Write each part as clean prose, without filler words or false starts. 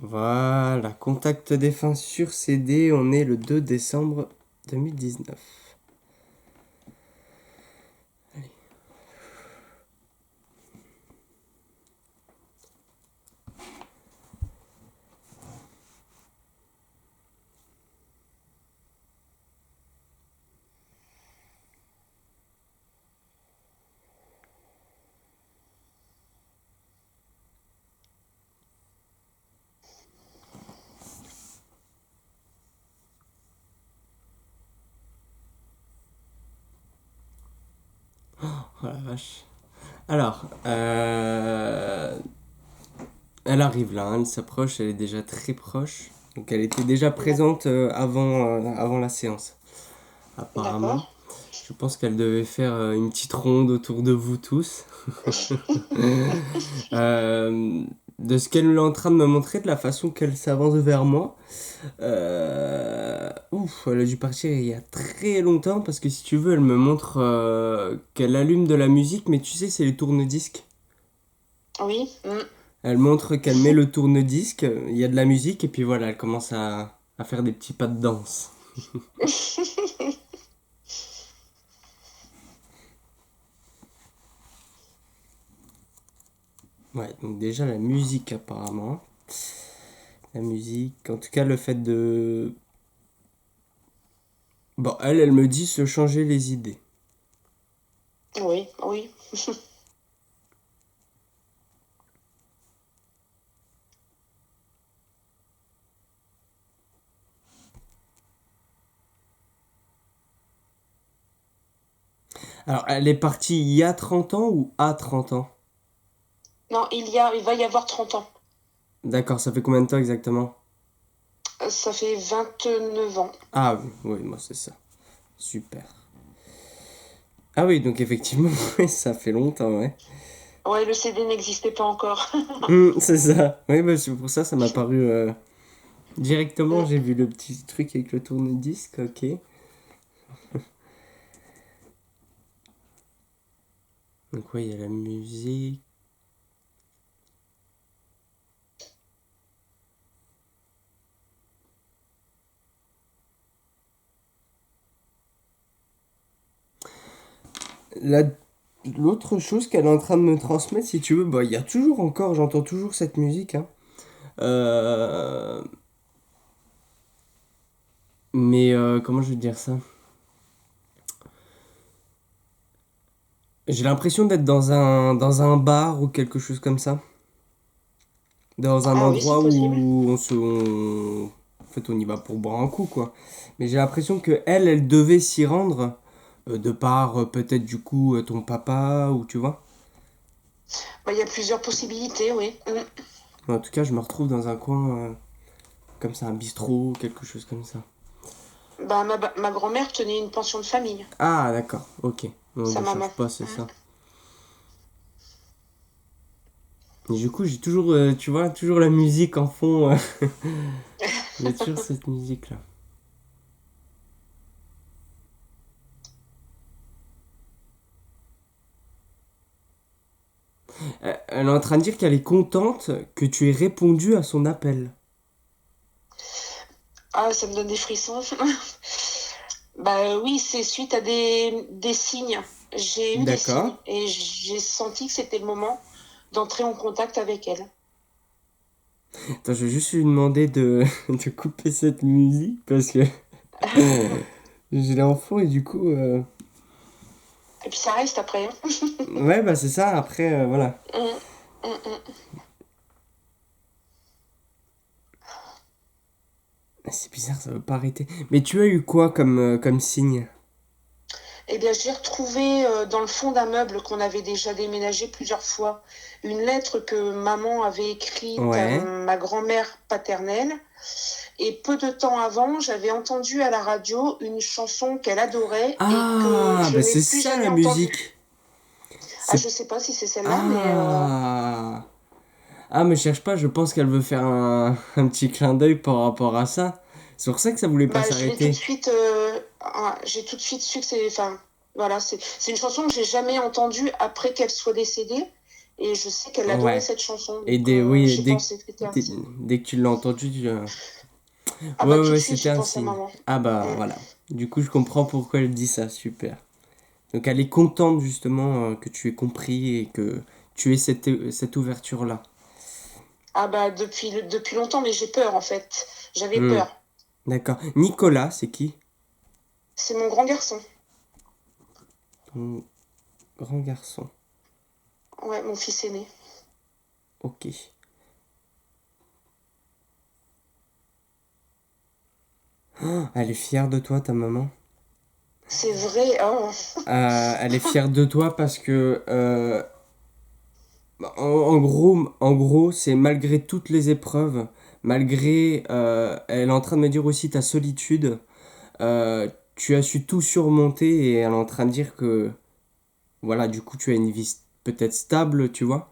Voilà, Contact défunt sur CD, on est le 2 décembre 2019. Oh la vache. Alors, elle arrive là, hein, elle s'approche, elle est déjà très proche. Donc elle était déjà présente avant la séance, apparemment. D'accord. Je pense qu'elle devait faire une petite ronde autour de vous tous. Euh, de ce qu'elle est en train de me montrer, de la façon qu'elle s'avance vers moi. Elle a dû partir il y a très longtemps parce que si tu veux, elle me montre qu'elle allume de la musique, mais tu sais, c'est les tourne-disques. Oui. Elle montre qu'elle met le tourne-disque, il y a de la musique, et puis voilà, elle commence à faire des petits pas de danse. Ouais, donc déjà la musique apparemment. La musique, en tout cas le fait de... Bon, elle me dit se changer les idées. Oui, oui. Alors, elle est partie il y a 30 ans ou à 30 ans? Non, il va y avoir 30 ans. D'accord, ça fait combien de temps exactement? Ça fait 29 ans. Ah oui, oui, moi c'est ça. Super. Ah oui, donc effectivement, ouais, ça fait longtemps, ouais. Ouais, le CD n'existait pas encore. C'est ça. Oui, bah, c'est pour ça, ça m'a paru... Directement, Mm. j'ai vu le petit truc avec le tourne-disque, ok. Donc ouais, il y a la musique. La- L'autre chose qu'elle est en train de me transmettre, si tu veux, bah, il y a toujours encore, j'entends toujours cette musique, hein. Euh, comment je vais te dire ça? J'ai l'impression d'être dans un bar ou quelque chose comme ça. Dans un Ah oui, c'est endroit possible. où en fait, on y va pour boire un coup, quoi. Mais j'ai l'impression que elle devait s'y rendre, de par peut-être du coup ton papa, ou tu vois. Bah, il y a plusieurs possibilités, oui. En tout cas, je me retrouve dans un coin comme ça, un bistrot, quelque chose comme ça. Bah, ma grand-mère tenait une pension de famille, Ah, d'accord, ok. On sa ne change maman. pas, c'est ça. Et du coup, j'ai toujours, tu vois, toujours la musique en fond. Il y a toujours cette musique-là. Elle est en train de dire qu'elle est contente que tu aies répondu à son appel. Ah, ça me donne des frissons. Bah oui, c'est suite à des signes. J'ai eu des D'accord. signes et j'ai senti que c'était le moment d'entrer en contact avec elle. Attends, je vais juste lui demander de couper cette musique parce que j'ai l'enfant et du coup... Et puis ça reste après, hein. Ouais, bah c'est ça, après, voilà. Hum, hum, hum. C'est bizarre, ça veut pas arrêter. Mais tu as eu quoi comme signe? Eh bien, j'ai retrouvé dans le fond d'un meuble qu'on avait déjà déménagé plusieurs fois une lettre que maman avait écrite à Ouais. ma grand-mère paternelle. Et peu de temps avant, j'avais entendu à la radio une chanson qu'elle adorait et que Ah, je bah n'ai c'est plus ça jamais la entendue. musique. Ah, C'est... je sais pas si c'est celle-là, mais Ah. Ah, mais cherche pas, je pense qu'elle veut faire un petit clin d'œil par rapport à ça. C'est pour ça que ça voulait pas bah, s'arrêter. j'ai tout de suite su que c'est, enfin, voilà, c'est une chanson que j'ai jamais entendue après qu'elle soit décédée. Et je sais qu'elle adorait Ouais. cette chanson, Et donc oui, j'ai pensé que c'était dès, ainsi. dès que tu l'as entendu, Ah ouais, bah ouais, tout de ouais, suite, c'était j'ai un pensé à signe. maman. Ah bah Mm. voilà. Du coup, je comprends pourquoi elle dit ça, super. Donc elle est contente justement que tu aies compris et que tu aies cette ouverture-là. Ah bah depuis longtemps, mais j'ai peur en fait. J'avais Hmm, peur. d'accord. Nicolas, c'est qui? C'est mon grand garçon. Ton grand garçon. Ouais, mon fils aîné. Ok. Oh, elle est fière de toi, ta maman. C'est vrai, hein. Elle est fière de toi parce que, en gros, c'est malgré toutes les épreuves, malgré, elle est en train de me dire aussi ta solitude, tu as su tout surmonter et elle est en train de dire que, voilà, du coup, tu as une vie peut-être stable, tu vois,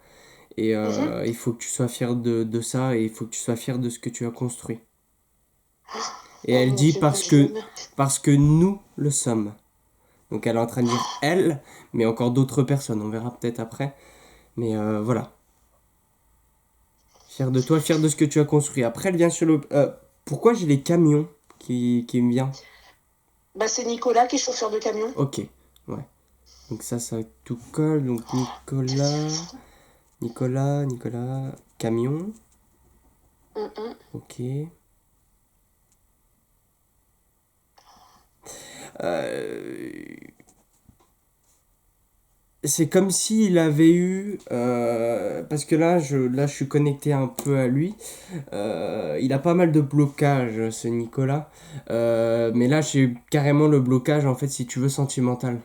et Mhm. il faut que tu sois fier de ça et il faut que tu sois fier de ce que tu as construit. Et Oh elle mon dit Dieu, bah, je vous remercie. parce que nous le sommes. Donc elle est en train de dire elle, mais encore d'autres personnes, on verra peut-être après. Mais voilà, fier de toi, fier de ce que tu as construit. Après, elle vient sur le... pourquoi j'ai les camions qui me viennent? Bah, c'est Nicolas qui est chauffeur de camion. Ok, ouais. Donc ça tout colle. Donc Nicolas, camion. Mhm. Ok. Euh, c'est comme s'il avait eu... parce que là, je suis connecté un peu à lui. Il a pas mal de blocages, ce Nicolas. Mais là, j'ai carrément le blocage, en fait, si tu veux, sentimental.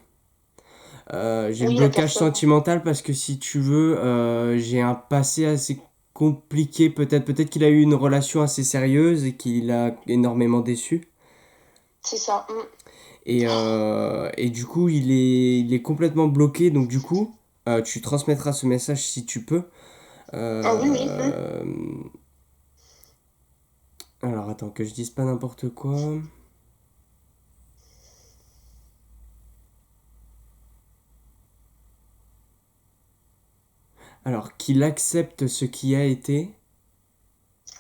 J'ai le Oui, la blocage personne. sentimental parce que si tu veux, j'ai un passé assez compliqué. Peut-être qu'il a eu une relation assez sérieuse et qu'il a énormément déçu. C'est ça. Et du coup, il est complètement bloqué. Donc du coup, tu transmettras ce message si tu peux. Ah oui, oui. Euh, Alors attends, que je dise pas n'importe quoi. Alors, qu'il accepte ce qui a été.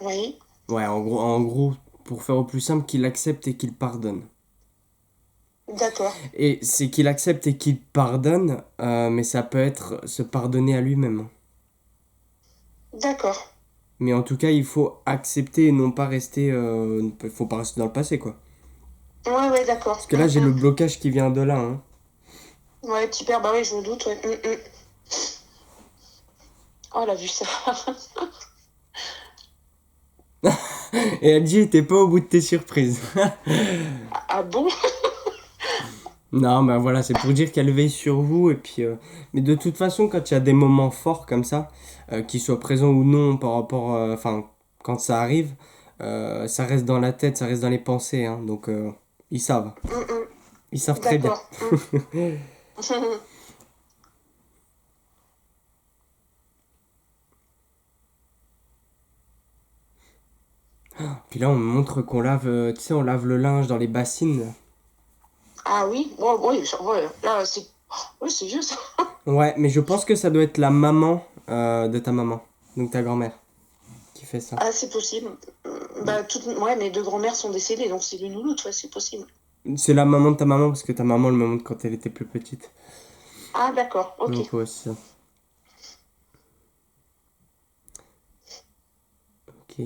Oui. Ouais, en gros, pour faire au plus simple, qu'il accepte et qu'il pardonne. D'accord. Et c'est qu'il accepte et qu'il pardonne, mais ça peut être se pardonner à lui-même. D'accord. Mais en tout cas, il faut accepter et non pas rester. Faut pas rester dans le passé, quoi. Ouais, ouais, d'accord. Parce que là, j'ai le blocage qui vient de là, hein. Ouais, petit père, bah oui, je me doute, ouais. Oh, elle a vu ça. Et elle dit, t'es pas au bout de tes surprises. Ah bon? Non, mais voilà, c'est pour dire qu'elle veille sur vous. Et puis, mais de toute façon, quand il y a des moments forts comme ça, qu'ils soient présents ou non par rapport. Enfin, quand ça arrive, ça reste dans la tête, ça reste dans les pensées, hein. Donc, ils savent. Mm, mm. Ils savent très bien. D'accord. Puis là, on me montre qu'on lave, tu sais, on lave le linge dans les bassines. Ah oui? Bon, oui, ouais, là, c'est... Oui, c'est vieux, ça. Ouais, mais je pense que ça doit être la maman de ta maman, donc ta grand-mère, qui fait ça. Ah, c'est possible. Bah, ouais, mes deux grands-mères sont décédées, donc c'est l'une ou l'autre, ouais, c'est possible. C'est la maman de ta maman, parce que ta maman, elle me montre quand elle était plus petite. Ah, d'accord, ok. Donc, ouais, c'est ça. Ok.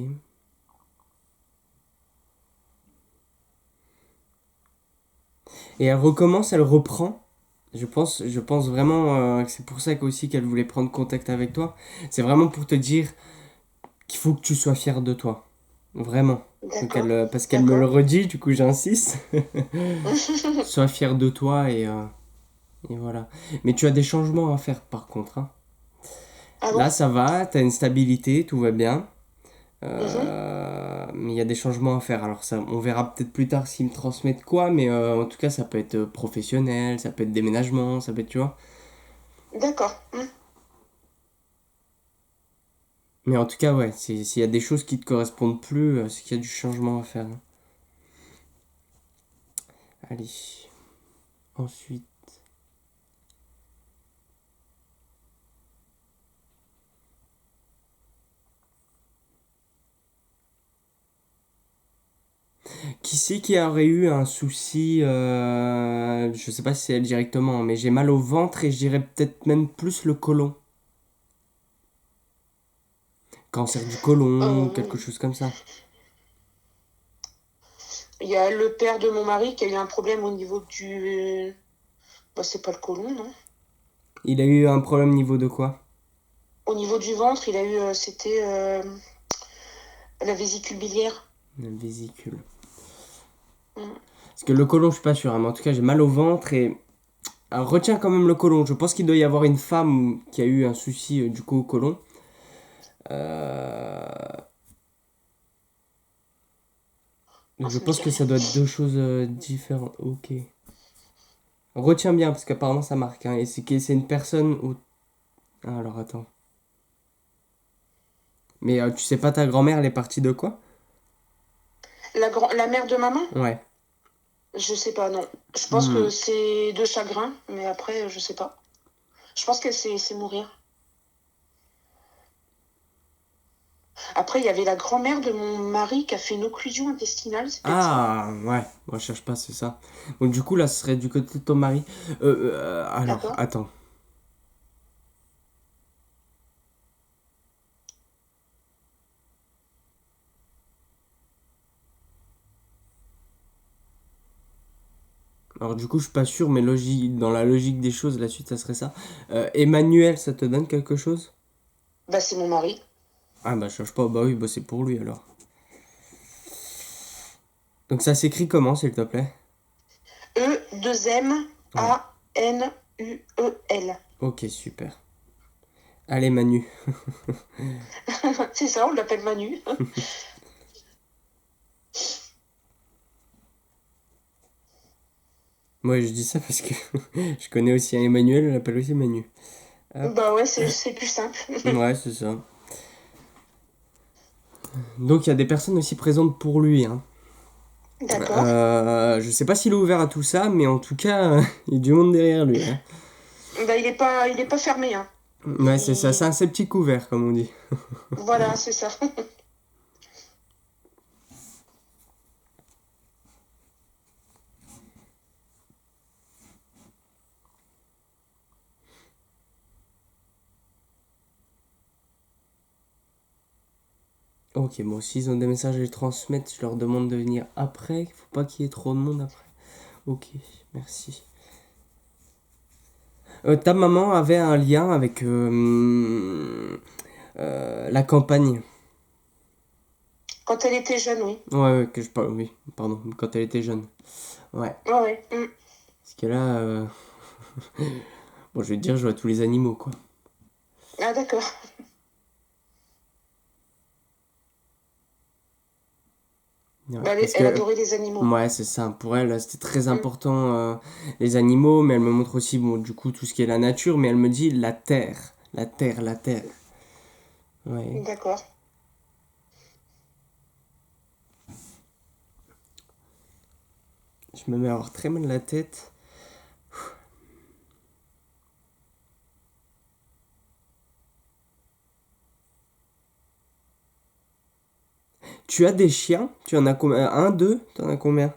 Et elle recommence, elle reprend. Je pense vraiment que c'est pour ça aussi qu'elle voulait prendre contact avec toi. C'est vraiment pour te dire qu'il faut que tu sois fier de toi. Vraiment. Donc D'accord, parce qu'elle me le d'accord. redit, du coup j'insiste. Sois fier de toi et voilà. Mais tu as des changements à faire par contre, hein. Ah bon? Là ça va, tu as une stabilité, tout va bien. Mhm. Mais il y a des changements à faire. Alors ça, on verra peut-être plus tard s'ils me transmettent quoi, mais en tout cas ça peut être professionnel, ça peut être déménagement, ça peut être, tu vois. D'accord. Mais en tout cas, ouais, s'il y a des choses qui te correspondent plus, c'est qu'il y a du changement à faire, hein. Allez. Ensuite. qui c'est qui aurait eu un souci, je sais pas si c'est elle directement, mais j'ai mal au ventre et je dirais peut-être même plus le côlon. Cancer du côlon ou quelque Euh, chose comme ça. Il y a le père de mon mari qui a eu un problème au niveau du... Bah, c'est pas le côlon, non? Il a eu un problème niveau de quoi? Au niveau du ventre, il a eu... c'était la vésicule biliaire. La vésicule. Mm. Parce que le côlon, je suis pas sûr, hein, mais en tout cas, j'ai mal au ventre et. Alors, retiens quand même le côlon. Je pense qu'il doit y avoir une femme qui a eu un souci du coup au côlon. Euh, Ah, Je ça me pense dit que rien. ça doit être deux choses différentes. Ok. Retiens bien, parce qu'apparemment ça marque, hein, et c'est une personne où. Ah, alors attends. Mais tu sais pas ta grand-mère, elle est partie de quoi? La mère de maman? Ouais. Je sais pas, non. Je pense que Hmm. c'est de chagrin, mais après, je sais pas. Je pense qu'elle s'est mourir. Après, il y avait la grand-mère de mon mari qui a fait une occlusion intestinale, c'est peut-être ça. Ah, ouais. Moi, je cherche pas, c'est ça. Donc, du coup, là, ce serait du côté de ton mari. Alors, D'accord? attends. Alors, du coup, je suis pas sûr, mais dans la logique des choses, la suite, ça serait ça. Emmanuel, ça te donne quelque chose? Bah, c'est mon mari. Ah, bah, je cherche pas. Bah oui, bah, c'est pour lui alors. Donc, ça s'écrit comment, s'il te plaît? Ouais. Emanuel. Ok, super. Allez, Manu. C'est ça, on l'appelle Manu. Moi, je dis ça parce que je connais aussi un Emmanuel, on l'appelle aussi Manu. Hop. Bah ouais, c'est plus simple. Ouais, c'est ça. Donc, il y a des personnes aussi présentes pour lui, hein. D'accord. Je sais pas s'il est ouvert à tout ça, mais en tout cas, il y a du monde derrière lui, hein. Bah, il est pas fermé, hein. Ouais, c'est ça, c'est un sceptique ouvert, comme on dit. Voilà, c'est ça. Ok, bon, s'ils ont des messages à lui transmettre, je leur demande de venir après. Il faut pas qu'il y ait trop de monde après. Ok, merci. Ta maman avait un lien avec la campagne. Quand elle était jeune, oui. Ouais, ouais, que je parle, oui, pardon, quand elle était jeune. Ouais, Ouais, ouais. parce que là, bon, je vais te dire, je vois tous les animaux, quoi. Ah, d'accord. Ouais, Bah, parce elle que, adorait les animaux. ouais, c'est ça, pour elle, c'était très Mm. important, les animaux, mais elle me montre aussi, bon, du coup, tout ce qui est la nature, mais elle me dit la terre, la terre, la terre. Ouais. D'accord. Je me mets à avoir très mal la tête. Tu as des chiens? Tu en as combien? Un, deux? T'en as combien?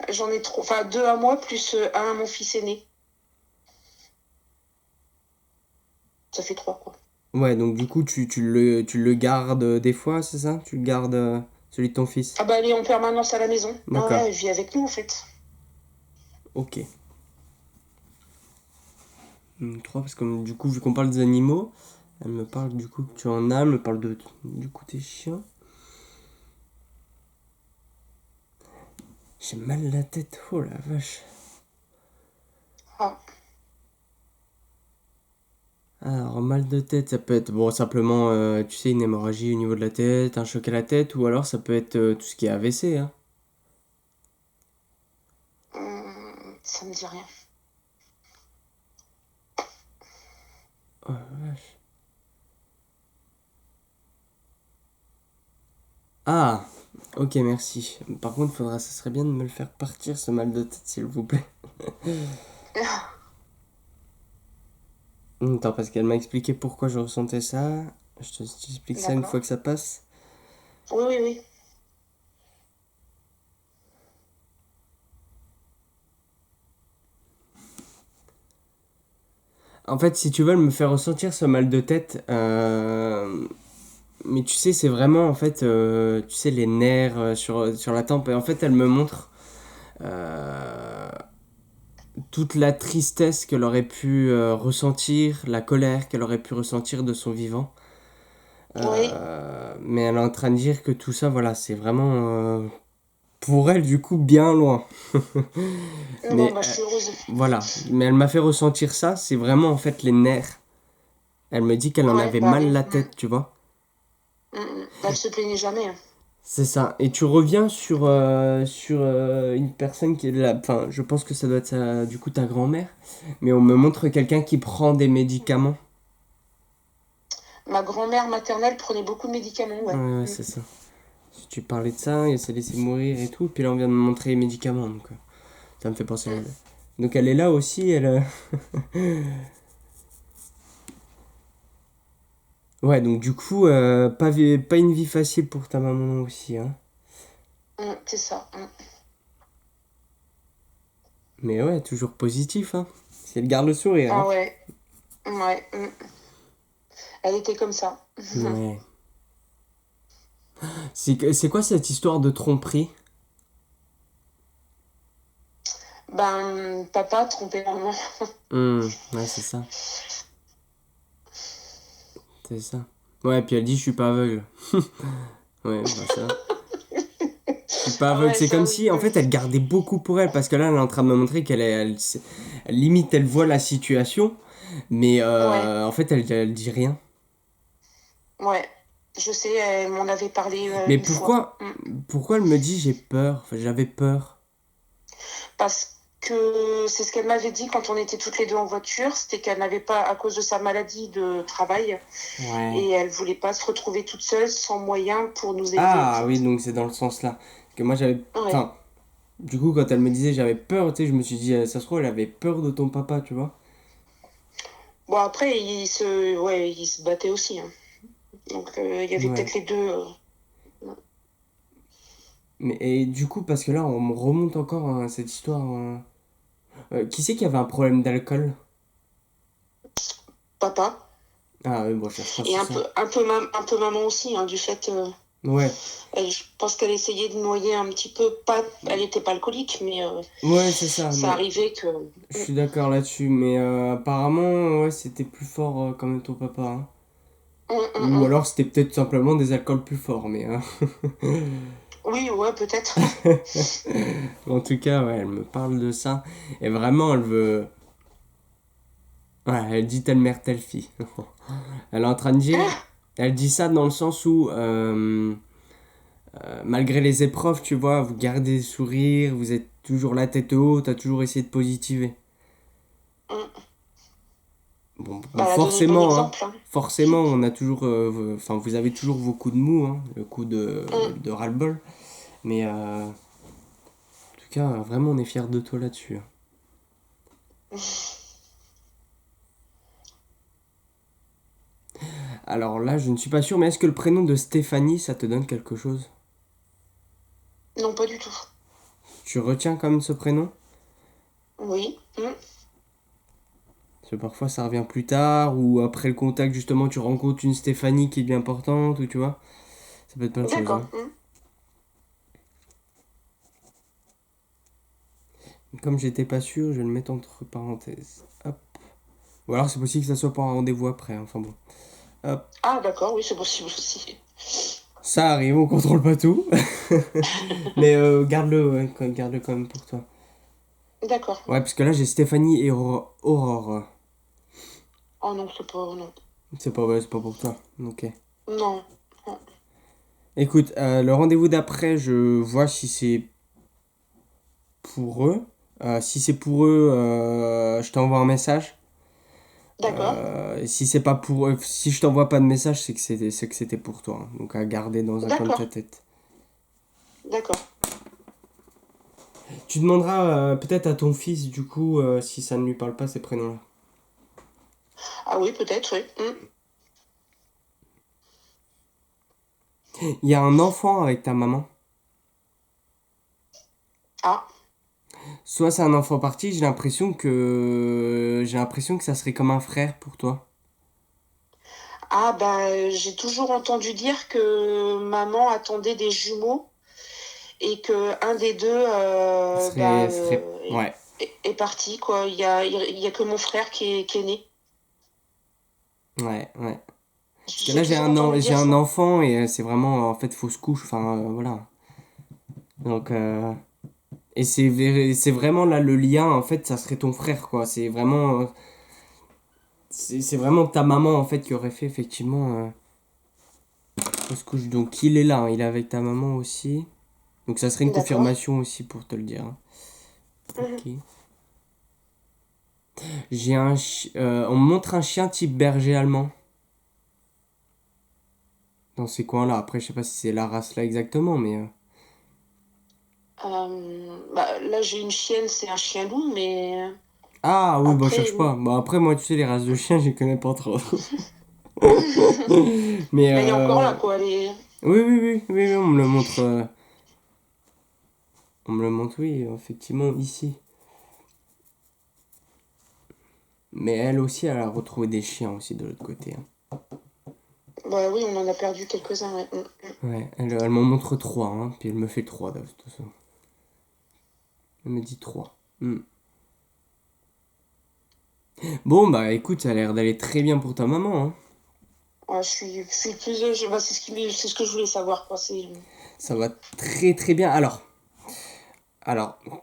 J'en ai trop. Enfin, deux à moi, plus un à mon fils aîné. Ça fait trois, quoi. Ouais, donc du coup, tu le gardes des fois, c'est ça? Tu le gardes celui de ton fils? Ah bah, elle est en permanence à la maison. Ouais, D'accord. ouais, elle vit avec nous, en fait. Ok. Trois, parce que du coup, vu qu'on parle des animaux, elle me parle du coup que tu en as, elle me parle du coup tes chiens. J'ai mal la tête, oh la vache. Ah. Alors, mal de tête, ça peut être bon, simplement, tu sais, une hémorragie au niveau de la tête, un choc à la tête, ou alors ça peut être tout ce qui est AVC, hein. Ça me dit rien. Oh la vache. Ah, ok, merci. Par contre, ça serait bien de me le faire partir ce mal de tête, s'il vous plaît. Attends, parce qu'elle m'a expliqué pourquoi je ressentais ça. T'explique ça une fois D'accord. que ça passe. Oui, oui, oui. En fait, si tu veux, elle me fait ressentir ce mal de tête. Mais tu sais, c'est vraiment, en fait, tu sais, les nerfs sur la tempe. Et en fait, elle me montre euh, toute la tristesse qu'elle aurait pu ressentir, la colère qu'elle aurait pu ressentir de son vivant. Oui. Mais elle est en train de dire que tout ça, voilà, c'est vraiment pour elle, du coup, bien loin. Bon, Mais bah, je suis heureuse. voilà, mais elle m'a fait ressentir ça, c'est vraiment en fait les nerfs. Elle me dit qu'elle en Ouais, avait bah mal oui. la tête, tu vois. Bah, elle se plaignait jamais, hein. C'est ça. Et tu reviens sur une personne qui est là. Enfin, je pense que ça doit être du coup ta grand-mère. Mais on me montre quelqu'un qui prend des médicaments. Ma grand-mère maternelle prenait beaucoup de médicaments, Ouais, ouais. ouais, c'est ça. Si tu parlais de ça, elle s'est laissée mourir et tout. Puis là, on vient de me montrer les médicaments. Donc, ça me fait penser à elle. Donc, elle est là aussi. Elle. Ouais, donc du coup, pas une vie facile pour ta maman aussi, hein. C'est ça. Mais ouais, toujours positif, hein. Si elle garde le sourire, hein. Ah ouais, ouais. Elle était comme ça. Ouais. C'est quoi cette histoire de tromperie? Ben, papa trompait maman. Ouais, c'est ça. C'est ça. Ouais, puis elle dit, je suis pas aveugle. Ouais, bah ça. Je suis pas Ah aveugle. ouais, C'est ça comme oui. si, en fait, elle gardait beaucoup pour elle. Parce que là, elle est en train de me montrer limite, elle voit la situation. Mais Ouais, en fait, elle dit rien. ouais. Je sais, elle m'en avait parlé Mais une fois. pourquoi elle me dit j'ai peur? Enfin, j'avais peur. Parce que c'est ce qu'elle m'avait dit quand on était toutes les deux en voiture, c'était qu'elle n'avait pas, à cause de sa maladie de travail, Ouais. et elle voulait pas se retrouver toute seule sans moyen pour nous élever, en Ah oui, fait. donc c'est dans le sens là. Que moi j'avais. Ouais. Enfin, du coup, quand elle me disait j'avais peur, tu sais, je me suis dit, ça se trouve, elle avait peur de ton papa, tu vois. Bon, après, ouais, il se battait aussi, hein. Donc, il y avait Ouais. peut-être les deux. Mais et du coup, parce que là, on me remonte encore cette histoire. Qui c'est qui avait un problème d'alcool? Papa. Ah oui, bon, je pense Et que c'est ça. un peu maman aussi, hein, du fait. Ouais. Je pense qu'elle essayait de noyer un petit peu. Pas, elle n'était pas alcoolique, mais Ouais, c'est ça. ça Mais arrivait que. je suis d'accord là-dessus. Mais apparemment, ouais, c'était plus fort quand même ton papa, hein. Hum, hum, Ou hum. alors c'était peut-être simplement des alcools plus forts, mais. Oui, ouais, peut-être. En tout cas, ouais, elle me parle de ça. Et vraiment, elle veut. Ouais, elle dit telle mère, telle fille. Elle est en train de dire. Ah, Elle dit ça dans le sens où, malgré les épreuves, tu vois, vous gardez le sourire, vous êtes toujours la tête haute, t'as toujours essayé de positiver. Bon, bah, elle a donné le bon forcément, hein. exemple, hein. Forcément, on a toujours. Enfin, vous avez toujours vos coups de mou, hein, le coup Hum. de ras-le-bol. Mais en tout cas, vraiment, on est fiers de toi là-dessus, hein. Alors là, je ne suis pas sûr, mais est-ce que le prénom de Stéphanie, ça te donne quelque chose? Non, pas du tout. Tu retiens quand même ce prénom? Oui. Parce que parfois ça revient plus tard, ou après le contact, justement, tu rencontres une Stéphanie qui est bien importante, ou tu vois. Ça peut être plein de choses, D'accord. hein. Comme j'étais pas sûr, je vais le mettre entre parenthèses. Hop. Ou alors c'est possible que ça soit pour un rendez-vous après, hein. Enfin bon. Hop. Ah, d'accord, oui, c'est possible aussi. Ça arrive, on contrôle pas tout. Mais garde-le, ouais, garde-le quand même pour toi. D'accord. Ouais, parce que là j'ai Stéphanie et Aurore. Oh non, c'est pas. Non. C'est pas, ouais, c'est pas pour toi. Ok. Non. Non. Écoute, le rendez-vous d'après, je vois si c'est pour eux. Si c'est pour eux, je t'envoie un message. D'accord. Si c'est pas pour eux, si je t'envoie pas de message, c'est que c'était pour toi, hein. Donc à garder dans un coin de ta D'accord. tête. D'accord. Tu demanderas peut-être à ton fils, du coup, si ça ne lui parle pas ces prénoms-là. Ah oui, peut-être, oui. Il y a un enfant avec ta maman. Ah, Soit c'est un enfant parti, j'ai l'impression que ça serait comme un frère pour toi. Ah bah j'ai toujours entendu dire que maman attendait des jumeaux et que un des deux Ouais. est parti quoi. Il y a que mon frère qui est né. Ouais, ouais. Parce que là J'ai toujours entendu j'ai dire un ça. enfant et c'est vraiment en fait fausse couche, enfin voilà. Donc et c'est vraiment là le lien en fait, ça serait ton frère quoi. C'est vraiment ta maman en fait qui aurait fait effectivement fausse couche. Donc il est là, hein, il est avec ta maman aussi. Donc ça serait une D'accord. confirmation aussi pour te le dire, hein. Mhm. Ok. On me montre un chien type berger allemand dans ces coins-là. Après, je sais pas si c'est la race là exactement, mais. Bah, là j'ai une chienne, c'est un chien loup, mais Ah oui, bah je après. cherche pas. Bah après, moi, tu sais, les races de chiens, je les connais pas trop. Mais Mais elle est encore là quoi. Elle est... oui, oui, oui, oui, oui, on me le montre. On me le montre, oui, effectivement, ici. Mais elle aussi, elle a retrouvé des chiens aussi de l'autre côté, hein. Bah oui, on en a perdu quelques-uns. Ouais. Ouais, elle m'en montre trois, hein, puis elle me fait trois de toute façon. Elle me dit trois. Hmm. Bon, bah écoute, ça a l'air d'aller très bien pour ta maman, hein. Ouais, je suis plus. Bah, c'est ce que je voulais savoir quoi. C'est. Ça va très très bien. Alors,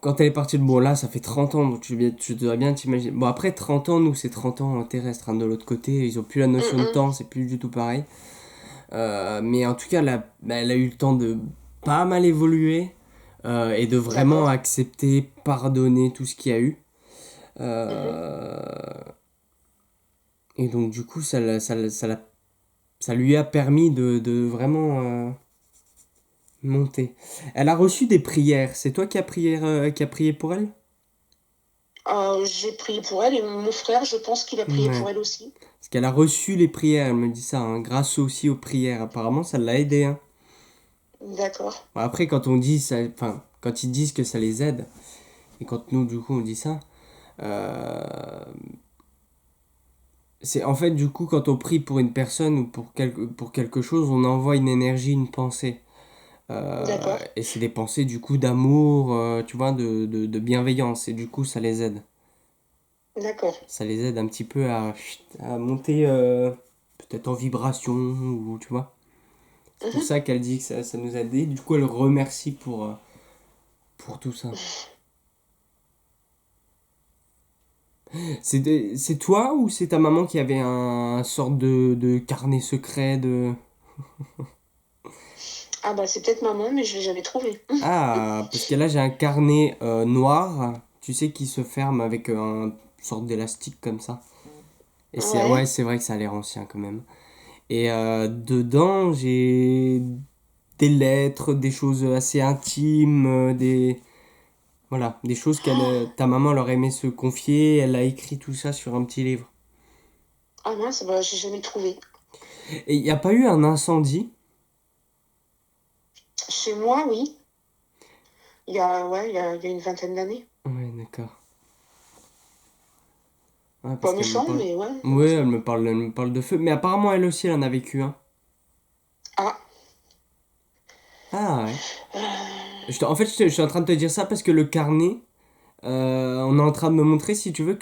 quand elle est partie de bon là, ça fait 30 ans, donc tu dois bien t'imaginer. Bon, après 30 ans, nous c'est 30 ans terrestres, hein, de l'autre côté, ils ont plus la notion de Mm, temps, c'est plus du tout pareil. Mais en tout cas, elle a eu le temps de pas mal évoluer et de vraiment d'accord. accepter, pardonner tout ce qu'il y a eu. Mhm. Euh, et donc, du coup, ça lui a permis de vraiment monter. Elle a reçu des prières. C'est toi qui a prié pour elle? J'ai prié pour elle et mon frère, je pense qu'il a prié Ouais. pour elle aussi. Parce qu'elle a reçu les prières, elle me dit ça, hein, grâce aussi aux prières. Apparemment, ça l'a aidé, hein. D'accord. Bon, après, quand on dit ça, enfin, quand ils disent que ça les aide, et quand nous, du coup, on dit ça, euh, c'est en fait, du coup, quand on prie pour une personne ou pour quelque chose, on envoie une énergie, une pensée. D'accord. Et c'est des pensées, du coup, d'amour, tu vois, de bienveillance. Et du coup, ça les aide. D'accord. Ça les aide un petit peu à monter, peut-être en vibration, ou tu vois. C'est pour Mhm. ça qu'elle dit que ça nous a aidé. Du coup, elle remercie pour tout ça. C'est toi ou c'est ta maman qui avait un sorte de carnet secret de... Ah bah c'est peut-être maman, mais je l'ai jamais trouvé. Ah, parce que là j'ai un carnet noir, tu sais, qui se ferme avec un sorte d'élastique comme ça. Et Ouais. ouais, c'est vrai que ça a l'air ancien quand même. Et dedans, j'ai des lettres, des choses assez intimes, voilà, des choses ta maman leur aimait se confier. Elle a écrit tout ça sur un petit livre. Ah mince, bah j'ai jamais trouvé. Et il n'y a pas eu un incendie? Chez moi, oui. Il y a une vingtaine d'années. Ouais, d'accord. Ouais, Pas parce qu'elle me méchant, parle. mais ouais. Ouais, elle me parle de feu. Mais apparemment, elle aussi, elle en a vécu un. Ah. Ah ouais. euh, En fait, je suis en train de te dire ça parce que le carnet, on est en train de me montrer, si tu veux,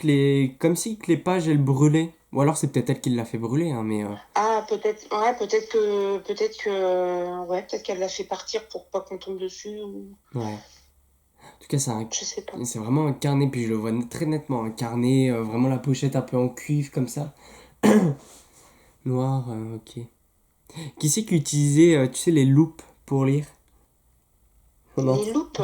comme si que les pages, elles brûlaient. Ou alors c'est peut-être elle qui l'a fait brûler, hein, mais... Ah, peut-être. Ouais, peut-être qu'elle l'a fait partir pour pas qu'on tombe dessus ou. Ouais. En tout cas, Je sais pas. c'est vraiment un carnet, puis je le vois très nettement. Un carnet, vraiment la pochette un peu en cuivre, comme ça. Noir, ok. Qui c'est qui utilisait, tu sais, les loupes pour lire? On Les entre. loupes,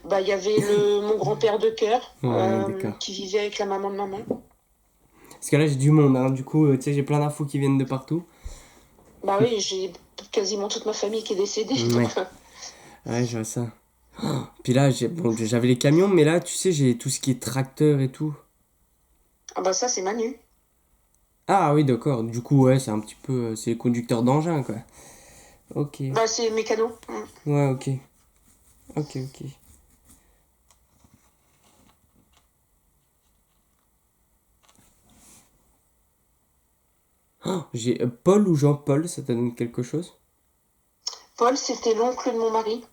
bah il y avait mon grand-père de cœur Ouais, d'accord. qui vivait avec la maman de maman. Parce que là, j'ai du monde, hein. Du coup, tu sais, j'ai plein d'infos qui viennent de partout. Bah oui, j'ai quasiment toute ma famille qui est décédée, donc. Ouais, ouais, je vois ça. Puis là, bon, j'avais les camions, mais là, tu sais, j'ai tout ce qui est tracteur et tout. Ah bah ça, c'est Manu. Ah oui, d'accord. Du coup, ouais, c'est un petit peu... c'est les conducteurs d'engins, quoi. Ok. Bah c'est Mécano. Mm. Ouais, ok. Ok, ok. J'ai Paul ou Jean-Paul, ça te donne quelque chose? Paul, c'était l'oncle de mon mari.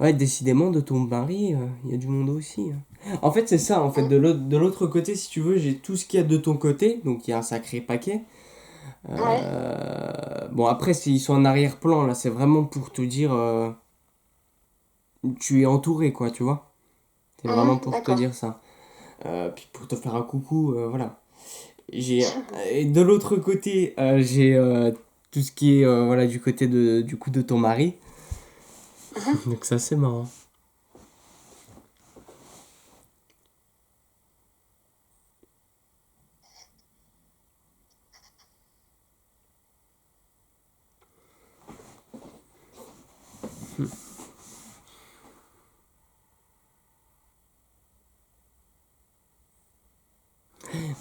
Ouais, décidément, de ton mari, il y a du monde aussi, hein. En fait, c'est ça, en fait, Mm. de l'autre côté, si tu veux, j'ai tout ce qu'il y a de ton côté, donc il y a un sacré paquet. Ouais. Bon, après, s'ils sont en arrière-plan, là, c'est vraiment pour te dire, tu es entouré, quoi, tu vois. C'est vraiment pour te D'accord. dire ça. Puis pour te faire un coucou, voilà. J'ai, et de l'autre côté, j'ai tout ce qui est, voilà, du côté du coup, de ton mari. Mhm. Donc ça, c'est marrant.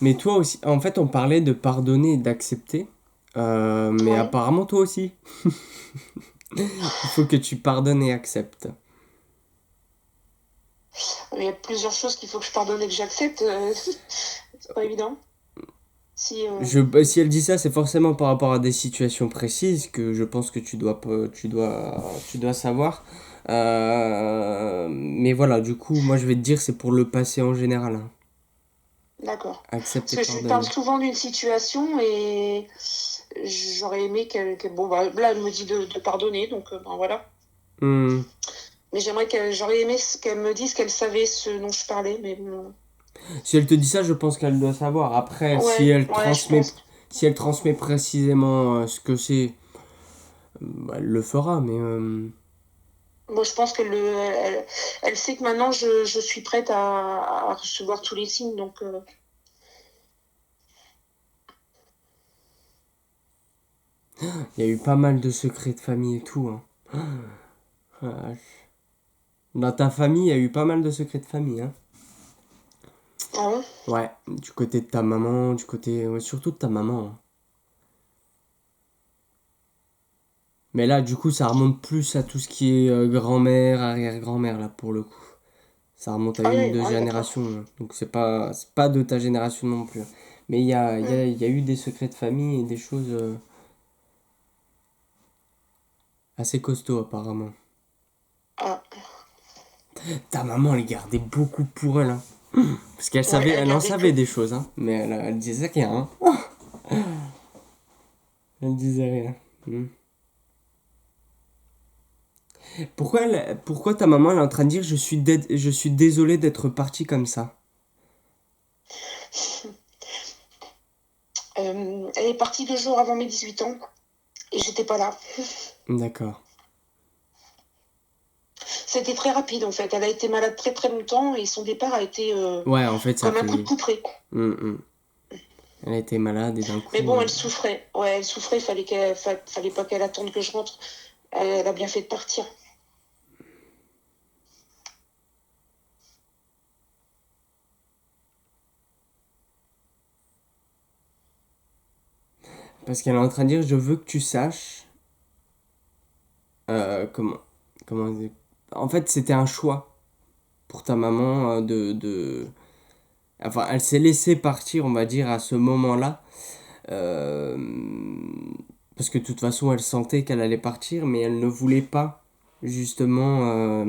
Mais toi aussi, en fait, on parlait de pardonner et d'accepter. Mais Ouais. apparemment, toi aussi. Il faut que tu pardonnes et acceptes. Il y a plusieurs choses qu'il faut que je pardonne et que j'accepte. C'est pas évident. Si, Bah, si elle dit ça, c'est forcément par rapport à des situations précises que je pense que tu dois savoir. Mais voilà, du coup, moi je vais te dire, c'est pour le passé en général, hein. d'accord. Accepte Parce et que je lui parle pardonne. souvent d'une situation et j'aurais aimé bon, bah, là, elle me dit de pardonner, donc ben, voilà. Hmm. Mais j'aurais aimé qu'elle me dise qu'elle savait ce dont je parlais, mais bon. Si elle te dit ça, je pense qu'elle doit savoir. Après, Ouais, ouais, je pense. si elle transmet précisément ce que c'est, bah, elle le fera, mais Moi, je pense elle sait que maintenant je suis prête à recevoir tous les signes, donc il y a eu pas mal de secrets de famille et tout, hein. Ah, dans ta famille, il y a eu pas mal de secrets de famille, hein. ah bon? Ouais, du côté de ta maman, du côté, ouais, surtout de ta maman, hein. Mais là, du coup, ça remonte plus à tout ce qui est grand-mère, arrière-grand-mère, là, pour le coup. Ça remonte à Ah une, oui, deux ah oui, d'accord. générations, hein. Donc c'est pas de ta génération non plus, hein. Mais Hmm. il y a eu des secrets de famille et des choses assez costauds, apparemment. Ah, Ta maman, elle gardait beaucoup pour elle, hein. Parce qu'elle ouais, savait, elle elle en gardait savait tout. des choses, hein. Mais elle disait rien, hein. Elle disait rien. Hmm. Pourquoi ta maman, elle est en train de dire je suis désolé d'être parti comme ça? Elle est partie 2 jours avant mes 18 ans et j'étais pas là. D'accord. C'était très rapide en fait. Elle a été malade très très longtemps et son départ a été Ouais, en fait, ça comme un coup de fait. couperet. Hmm, hmm. Elle a été malade et d'un Mais coup. bon, elle souffrait. Ouais, elle souffrait. Fallait pas qu'elle attende que je rentre. Elle a bien fait de partir. Parce qu'elle est en train de dire je veux que tu saches. Comment. Comment. En fait, c'était un choix pour ta maman Enfin, elle s'est laissée partir, on va dire, à ce moment-là. Euh, Parce que de toute façon, elle sentait qu'elle allait partir, mais elle ne voulait pas, justement,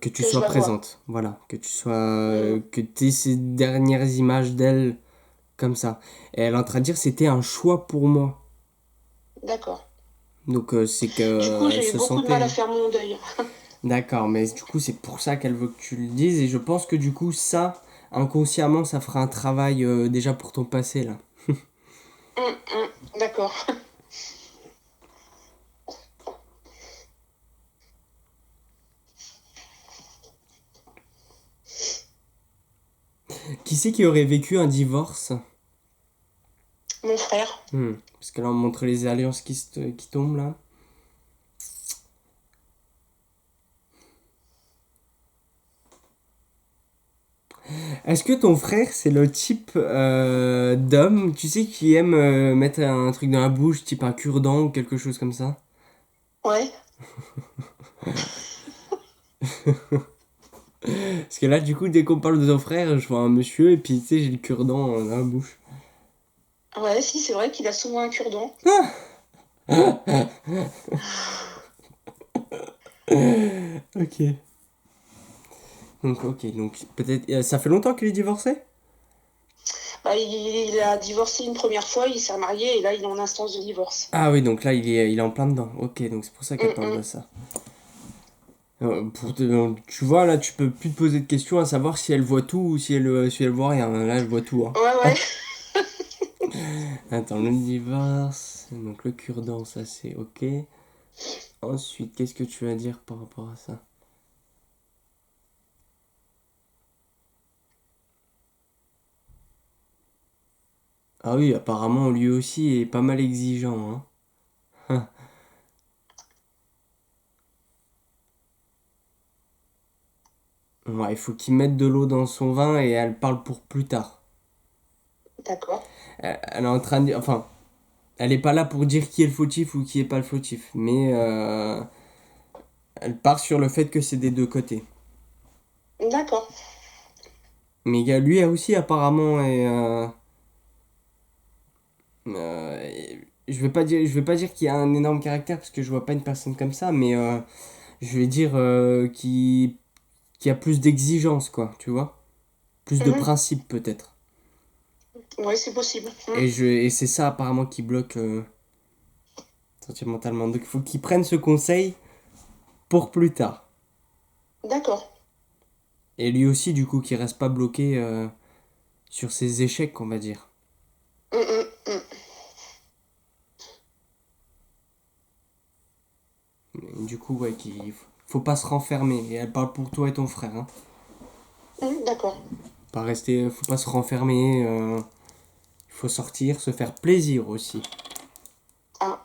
que tu Que je sois la vois. présente. Voilà, que tu sois. Hmm, Que tu aies ces dernières images d'elle comme ça. Et elle est en train de dire c'était un choix pour moi. d'accord. Donc c'est que Du coup, elle j'ai eu se beaucoup de mal sentait, à hein. faire mon deuil. D'accord, mais du coup c'est pour ça qu'elle veut que tu le dises et je pense que du coup ça, inconsciemment, ça fera un travail déjà pour ton passé là. D'accord. Qui c'est qui aurait vécu un divorce? Mon frère. Parce que là on montre les alliances qui tombent là. Est-ce que ton frère c'est le type d'homme, tu sais, qui aime mettre un truc dans la bouche, type un cure-dent ou quelque chose comme ça? Ouais. Parce que là du coup dès qu'on parle de ton frère, je vois un monsieur et puis tu sais j'ai le cure-dent dans la bouche. Ouais, si, c'est vrai qu'il a souvent un cure-dent. Ok. Donc peut-être. Ça fait longtemps qu'il est divorcé? Bah, il a divorcé une première fois, il s'est remarié et là, il est en instance de divorce. Ah oui, donc là il est en plein dedans. Ok, donc c'est pour ça qu'elle Hum, parle hum. de ça. Tu vois, là tu peux plus te poser de questions à savoir si elle voit tout ou si elle voit rien. Là elle voit tout. Hein. Ouais, ouais. Attends, le divorce. Donc le cure-dent, ça c'est ok. Ensuite, qu'est-ce que tu vas dire par rapport à ça? Ah oui, apparemment lui aussi est pas mal exigeant. Hein. Ouais, il faut qu'il mette de l'eau dans son vin et elle parle pour plus tard. D'accord. Elle est en train de dire. Enfin, elle est pas là pour dire qui est le fautif ou qui est pas le fautif. Mais elle part sur le fait que c'est des deux côtés. D'accord. Mais lui aussi apparemment est. Euh, je vais pas dire qu'il a un énorme caractère parce que je vois pas une personne comme ça, mais je vais dire qui a plus d'exigence, quoi, tu vois? Plus de Mhm. principe peut-être. Ouais, c'est possible. Et c'est ça apparemment qui bloque sentimentalement. Donc il faut qu'il prenne ce conseil pour plus tard. D'accord. Et lui aussi, du coup, qu'il reste pas bloqué sur ses échecs, on va dire. Hum, hum, hum. Du coup, ouais, qu'il faut pas se renfermer. Et elle parle pour toi et ton frère. Hein. D'accord. Pas rester, faut pas se renfermer. Il faut sortir, se faire plaisir aussi. Ah,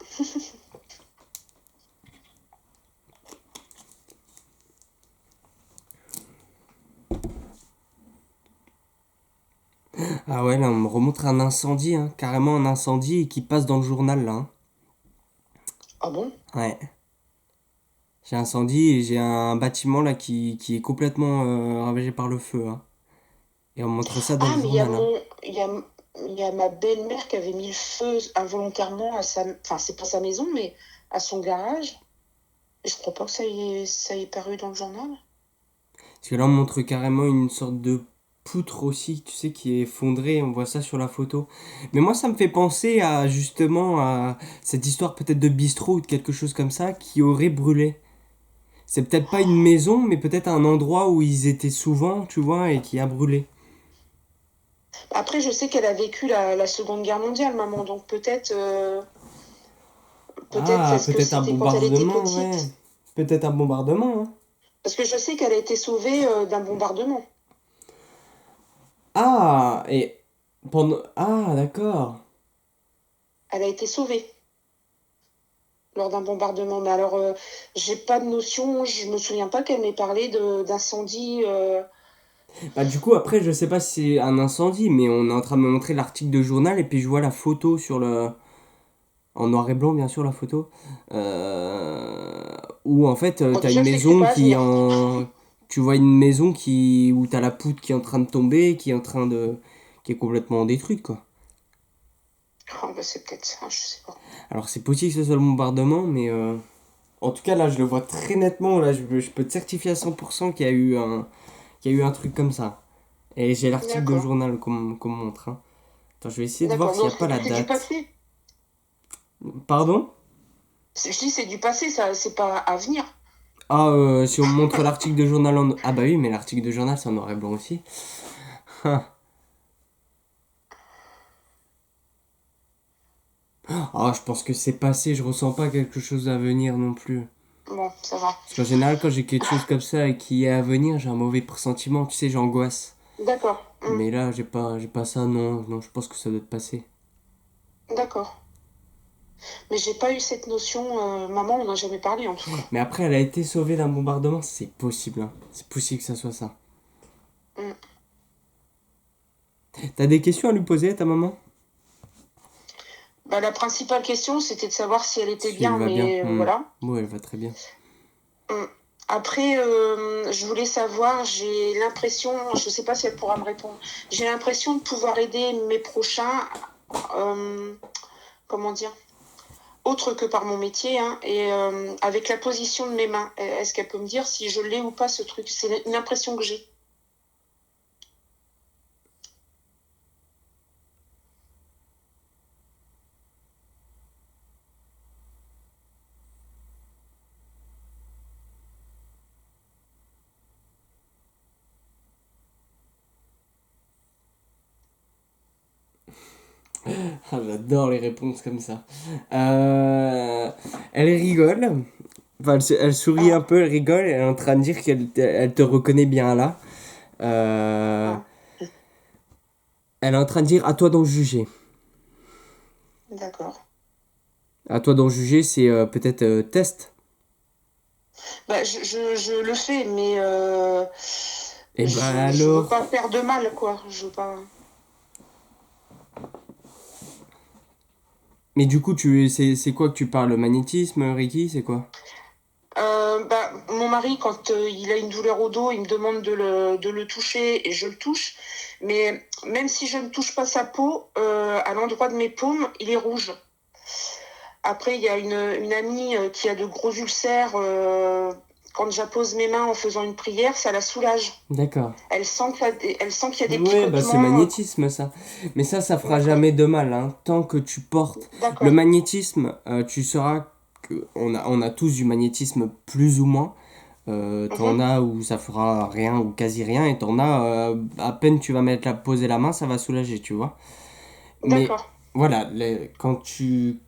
Ah ouais, là, on me remontre un incendie, hein, carrément un incendie et qui passe dans le journal, là. Hein. ah bon? Ouais. J'ai un incendie et j'ai un bâtiment, là, qui est complètement ravagé par le feu. Hein. Et on montre ça dans le Ah, mais il y a journal. Hein. il y a ma belle-mère qui avait mis le feu involontairement à sa, enfin, c'est pas sa maison, mais à son garage. Et je crois pas que ça y est paru dans le journal. Parce que là, on montre carrément une sorte de poutre aussi, tu sais, qui est effondrée. On voit ça sur la photo. Mais moi, ça me fait penser à justement à cette histoire peut-être de bistrot ou de quelque chose comme ça qui aurait brûlé. C'est peut-être pas une maison, mais peut-être un endroit où ils étaient souvent, tu vois, et qui a brûlé. Après, je sais qu'elle a vécu la Seconde Guerre mondiale, maman, donc peut-être Ah, est-ce que peut-être un c'était quand elle était bombardement, ouais. petite? Peut-être un bombardement. Hein. Parce que je sais qu'elle a été sauvée d'un bombardement. Ah, et pendant. Ah, d'accord. Elle a été sauvée lors d'un bombardement. Mais alors, j'ai pas de notion, je me souviens pas qu'elle m'ait parlé d'incendie. Bah, du coup, après, je sais pas si c'est un incendie, mais on est en train de me montrer l'article de journal et puis je vois la photo sur le. En noir et blanc, bien sûr, la photo. Où en fait, Bon, t'as une déjà, je l'écris maison pas à qui est venir. en. Tu vois une maison qui où t'as la poutre qui est en train de tomber, qui est en train de. Qui est complètement détruite, quoi. Ah, bah, c'est peut-être ça, je sais pas. Alors, c'est possible que ce soit le bombardement, mais. En tout cas, là, je le vois très nettement. Là, je peux te certifier à 100% qu'il y a eu un truc comme ça. Et j'ai l'article de D'accord. journal qu'on me montre. Hein. Attends, je vais essayer de voir D'accord. s'il n'y Donc, a pas la c'est du date. passé. Pardon? Je dis c'est du passé, ça, c'est pas à venir. Ah, si on me montre l'article de journal en. Ah, bah oui, mais l'article de journal, c'est en noir et blanc aussi. Ah, ah, je pense que c'est passé, je ressens pas quelque chose à venir non plus. Bon, ça va. Parce qu'en général, quand j'ai quelque chose comme ça et qui est à venir, j'ai un mauvais pressentiment, tu sais, j'angoisse. D'accord. Mais là, j'ai pas ça, non, non, je pense que ça doit te passer. D'accord. Mais j'ai pas eu cette notion. Maman, on n'a jamais parlé en tout cas. Mais après, elle a été sauvée d'un bombardement, c'est possible, hein. C'est possible que ça soit ça. Mm. T'as des questions à lui poser à ta maman? Bah, la principale question, c'était de savoir si elle était Si elle bien, va bien. mais voilà. Oui, elle va très bien. Mm. Après, je voulais savoir, j'ai l'impression, je sais pas si elle pourra me répondre, j'ai l'impression de pouvoir aider mes prochains euh, comment dire, autre que par mon métier, hein, et avec la position de mes mains. Est-ce qu'elle peut me dire si je l'ai ou pas ce truc? C'est une impression que j'ai. Ah, j'adore les réponses comme ça. Euh, Elle rigole. Enfin, elle sourit un Ah, peu, elle rigole. Elle est en train de dire elle te reconnaît bien là. Euh, ah, Elle est en train de dire à toi d'en juger. d'accord. À toi d'en juger, c'est peut-être test. Bah, je le fais, mais Et ben je veux alors. pas faire de mal, quoi. Je veux pas. Mais du coup, c'est quoi que tu parles? Le magnétisme, Ricky, c'est quoi? Bah, mon mari, quand il a une douleur au dos, il me demande de le toucher et je le touche. Mais même si je ne touche pas sa peau, à l'endroit de mes paumes, il est rouge. Après, il y a une amie qui a de gros ulcères. Quand j'appose mes mains en faisant une prière, ça la soulage. D'accord. Elle sent qu'il y a des Ouais, bah c'est picotements. magnétisme ça. Mais ça fera D'accord, jamais de mal, hein. Tant que tu portes. Le d'accord. magnétisme, tu sauras que on a tous du magnétisme plus ou moins. T'en Mhm. as où ça fera rien ou quasi rien, et t'en as à peine tu vas poser la main, ça va soulager, tu vois. Mais D'accord. voilà, quand tu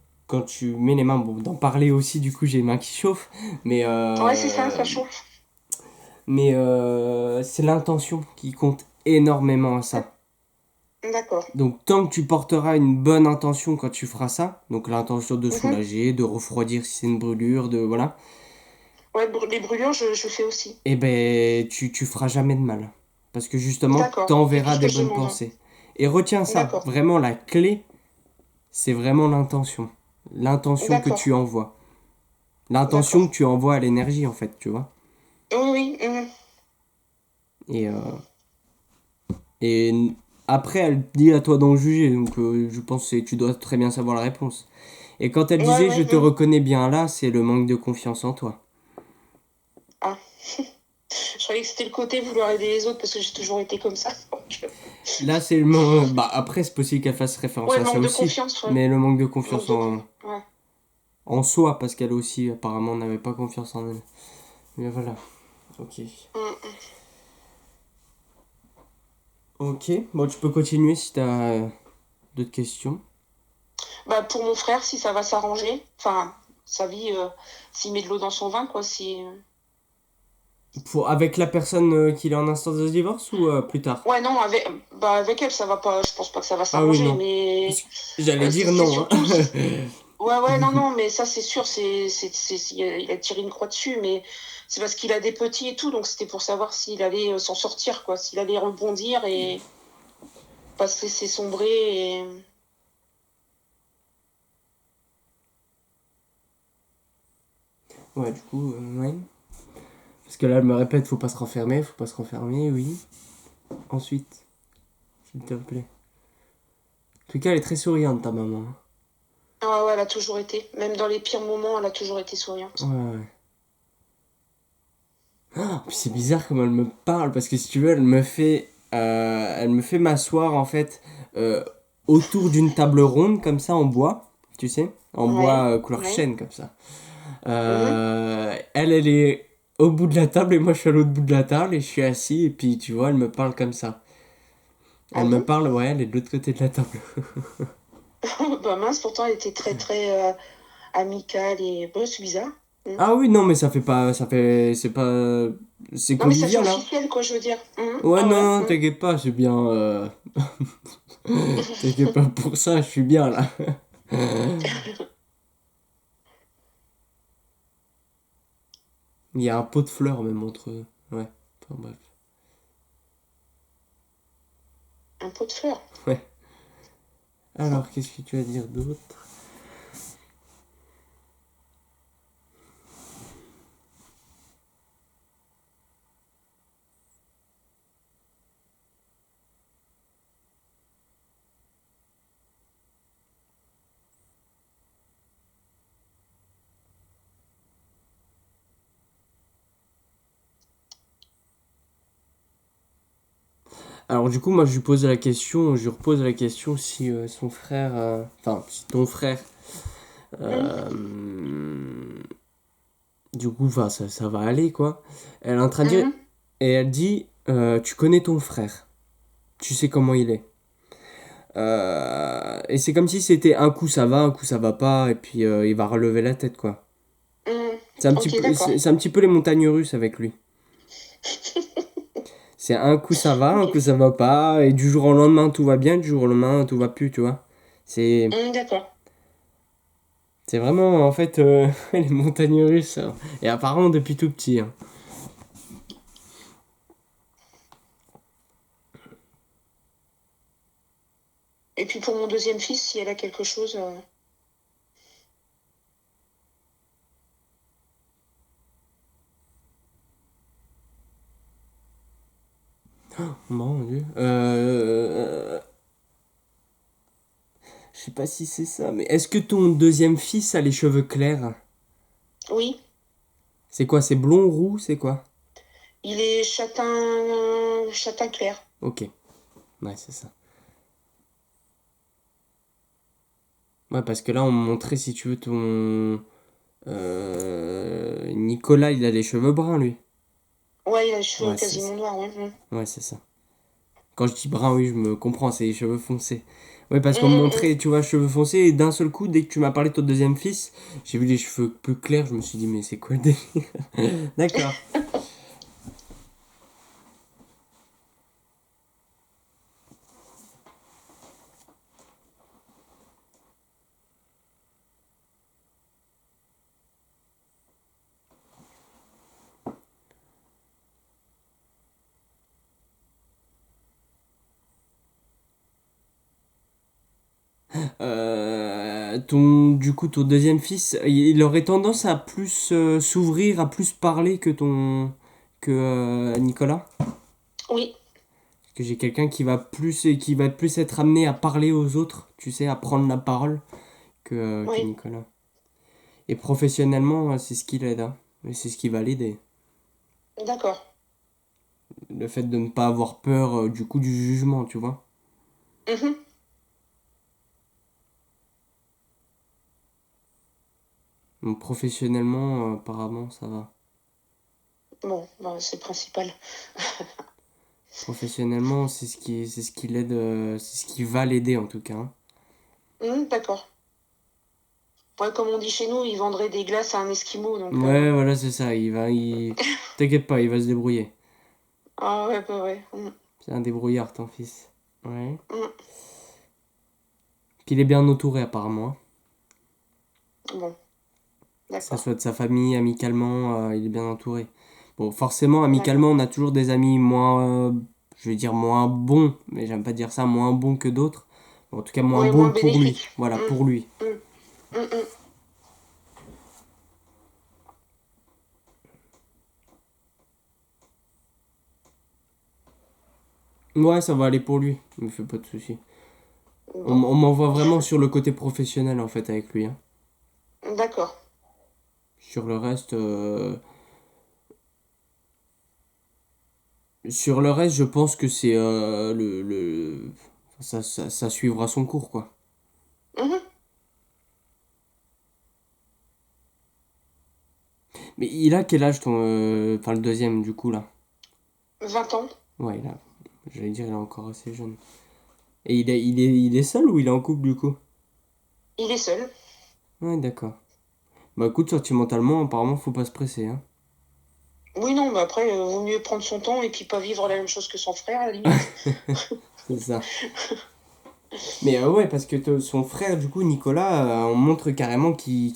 mets les mains, bon, d'en parler aussi, du coup j'ai les mains qui chauffent, mais, Ouais, c'est ça, ça chauffe. c'est l'intention qui compte énormément à ça. D'accord. Donc tant que tu porteras une bonne intention quand tu feras ça, donc l'intention de Mhm. soulager, de refroidir si c'est une brûlure, de voilà, Ouais, les brûlures, je fais aussi. et ben tu feras jamais de mal. Parce que justement, D'accord. C'est tout t'enverras ce que des je bonnes demande. pensées. Et retiens ça, D'accord. vraiment la clé, c'est vraiment l'intention. L'intention que D'accord. tu envoies. L'intention D'accord. que tu envoies à l'énergie en fait, tu vois. Oui, oui. Mhm. Et, euh, et après, elle dit à toi d'en juger, donc je pense que tu dois très bien savoir la réponse. Et quand elle Ouais, disait je ouais. te Mhm. reconnais bien là, c'est le manque de confiance en toi. Ah. Je croyais que c'était le côté vouloir aider les autres parce que j'ai toujours été comme ça. Là, c'est le manque. Bah, après, c'est possible qu'elle fasse référence Ouais, le à ça manque de aussi. confiance, ouais. Mais le manque de Manque confiance de en, confiance. Ouais. en soi, parce qu'elle aussi, apparemment, n'avait pas confiance en elle. Mais voilà. Ok. Mhm. Ok. Bon, tu peux continuer si t'as d'autres questions. Bah, pour mon frère, si ça va s'arranger. Enfin, sa vie, s'il met de l'eau dans son vin, quoi. Si... Avec la personne qui est en instance de divorce ou plus tard? Ouais, non, avec elle, ça va pas. Je pense pas que ça va Ah oui, s'arranger. non. Mais J'allais dire c'est non, hein. surtout. Ouais, ouais, non, non, mais ça, c'est sûr, il a tiré une croix dessus, mais c'est parce qu'il a des petits et tout, donc c'était pour savoir s'il allait s'en sortir, quoi, s'il allait rebondir et pas se laisser sombrer. Et... Ouais, du coup, ouais. Parce que là, elle me répète, faut pas se renfermer, faut pas se renfermer, oui. Ensuite, s'il te plaît. En tout cas, elle est très souriante, ta maman. Ah ouais, elle a toujours été, même dans les pires moments, elle a toujours été Ouais, souriante. ouais. Puis c'est bizarre comme elle me parle, parce que si tu veux, elle me fait m'asseoir, en fait, euh, autour d'une table ronde, comme ça, en bois, tu sais, en Ouais, bois couleur ouais. chêne, comme ça. Mhm. Elle est au bout de la table, et moi, je suis à l'autre bout de la table, et je suis assis, et puis, tu vois, elle me parle comme ça. Ah Elle me bon? parle, ouais, elle est de l'autre côté de la table. Bah mince, pourtant, elle était très, très amicale et... Bon, c'est bizarre. Mhm. Ah oui, non, mais c'est pas, c'est Non, mais ça fait convivial, hein. officiel, quoi, je veux dire. Mhm. Ouais, Ah ouais. non, t'inquiète pas, c'est bien, t'inquiète pas pour ça, je suis bien, là. Il y a un pot de fleurs, même, entre eux. Ouais, enfin, bref. Un pot de fleurs. Ouais. Alors, qu'est-ce que tu vas dire d'autre? Alors du coup, moi je lui repose la question si son frère, enfin si ton frère, Hum, euh, du coup, enfin ça va aller quoi. Elle est en train de dire, mhm. et elle dit, tu connais ton frère, tu sais comment il est. Et c'est comme si c'était un coup ça va, un coup ça va pas, et puis il va relever la tête quoi. Hum. C'est un petit Ok, peu, d'accord. c'est un petit peu les montagnes russes avec lui. C'est un coup ça va, un Ok. coup ça va pas, et du jour au lendemain tout va bien, du jour au lendemain tout va plus, tu vois. C'est D'accord. C'est vraiment, en fait, les montagnes russes, hein. Et apparemment depuis tout petit, hein. Et puis pour mon deuxième fils, si elle a quelque chose. Mon Dieu. Je sais pas si c'est ça, mais est-ce que ton deuxième fils a les cheveux clairs? Oui, C'est quoi? C'est blond, roux? C'est quoi? il est châtain clair. Ok, ouais, c'est ça. Ouais, parce que là, on me montrait, si tu veux, ton... Nicolas, il a les cheveux bruns, lui. Ouais, il a les cheveux Ouais, c'est quasiment ça. noirs. Ouais. Ouais, c'est ça. Quand je dis brun, oui, je me comprends, c'est les cheveux foncés. Ouais, parce qu'on me Mm. montrait, tu vois, cheveux foncés, et d'un seul coup, dès que tu m'as parlé de ton deuxième fils, j'ai vu les cheveux plus clairs, je me suis dit, mais c'est quoi le délire? D'accord. Du coup, ton deuxième fils, il aurait tendance à plus s'ouvrir, à plus parler que Nicolas. Oui, Parce que j'ai quelqu'un qui va plus être amené à parler aux autres, tu sais, à prendre la parole que oui, Nicolas. Et professionnellement, c'est ce qui l'aide, hein. Et c'est ce qui va l'aider. d'accord. Le fait de ne pas avoir peur du coup du jugement, tu vois. Mhm. Donc professionnellement, apparemment, ça va. Bon, bah, c'est le principal. Professionnellement, c'est ce qui l'aide, c'est ce qui va l'aider en tout cas, hein. D'accord. Ouais, comme on dit chez nous, ils vendraient des glaces à un Esquimau, donc. Ouais, voilà, c'est ça. T'inquiète pas, il va se débrouiller. Ah ouais, bah ouais. C'est un débrouillard, ton fils. Ouais. Mm. Puis il est bien entouré, apparemment, hein. Bon, Que ça d'accord. soit de sa famille, amicalement, il est bien entouré. Bon, forcément, D'accord. amicalement, on a toujours des amis moins, je vais dire moins bons, mais j'aime pas dire ça, moins bons que d'autres. Bon, en tout cas, moins Ouais, bons moins pour lui. bénéfique. Voilà, pour lui. Mm, mm, mm, Ouais, ça va aller pour lui. Me fais pas de soucis. Bon, On m'envoie vraiment sur le côté professionnel, en fait, avec lui, hein. d'accord. Sur le reste, sur le reste, je pense que c'est ça suivra son cours, quoi. Mhm. Mais il a quel âge ton, enfin le deuxième du coup là? 20 ans. Ouais, j'allais dire il est encore assez jeune. Et il est seul ou il est en couple du coup? Il est seul. Ouais, d'accord. Bah écoute, sentimentalement, apparemment, faut pas se presser, hein. Oui, non, mais après, vaut mieux prendre son temps et puis pas vivre la même chose que son frère, à la limite. C'est ça. Mais ouais, parce que son frère, du coup, Nicolas, on montre carrément qu'il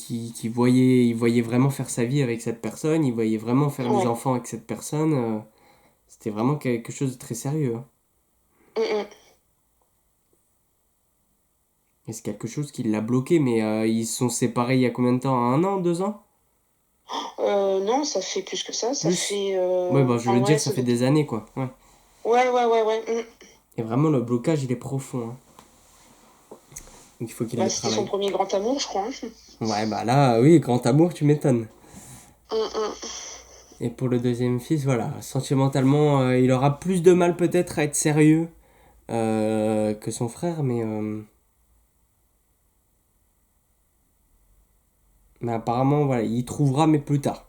voyait vraiment faire sa vie avec cette personne, il voyait vraiment faire des Ouais. enfants avec cette personne. C'était vraiment quelque chose de très sérieux, hein. Mm, mm. Et c'est quelque chose qui l'a bloqué, mais ils se sont séparés il y a combien de temps? Un an, 2 ans? Non, ça fait plus que ça. Ça Plus? fait. Ouais, bah je Ah veux dire, ouais, ça ça fait doit... des années, quoi. Ouais. Ouais, ouais, ouais, ouais. Et vraiment, le blocage, il est profond, hein. Donc il faut qu'il Bah, aille c'était son travailler. premier grand amour, je crois, hein. Ouais, bah là, oui, grand amour, tu m'étonnes. Mm, mm. Et pour le deuxième fils, voilà, sentimentalement, il aura plus de mal peut-être à être sérieux que son frère, mais apparemment, voilà, il trouvera, mais plus tard.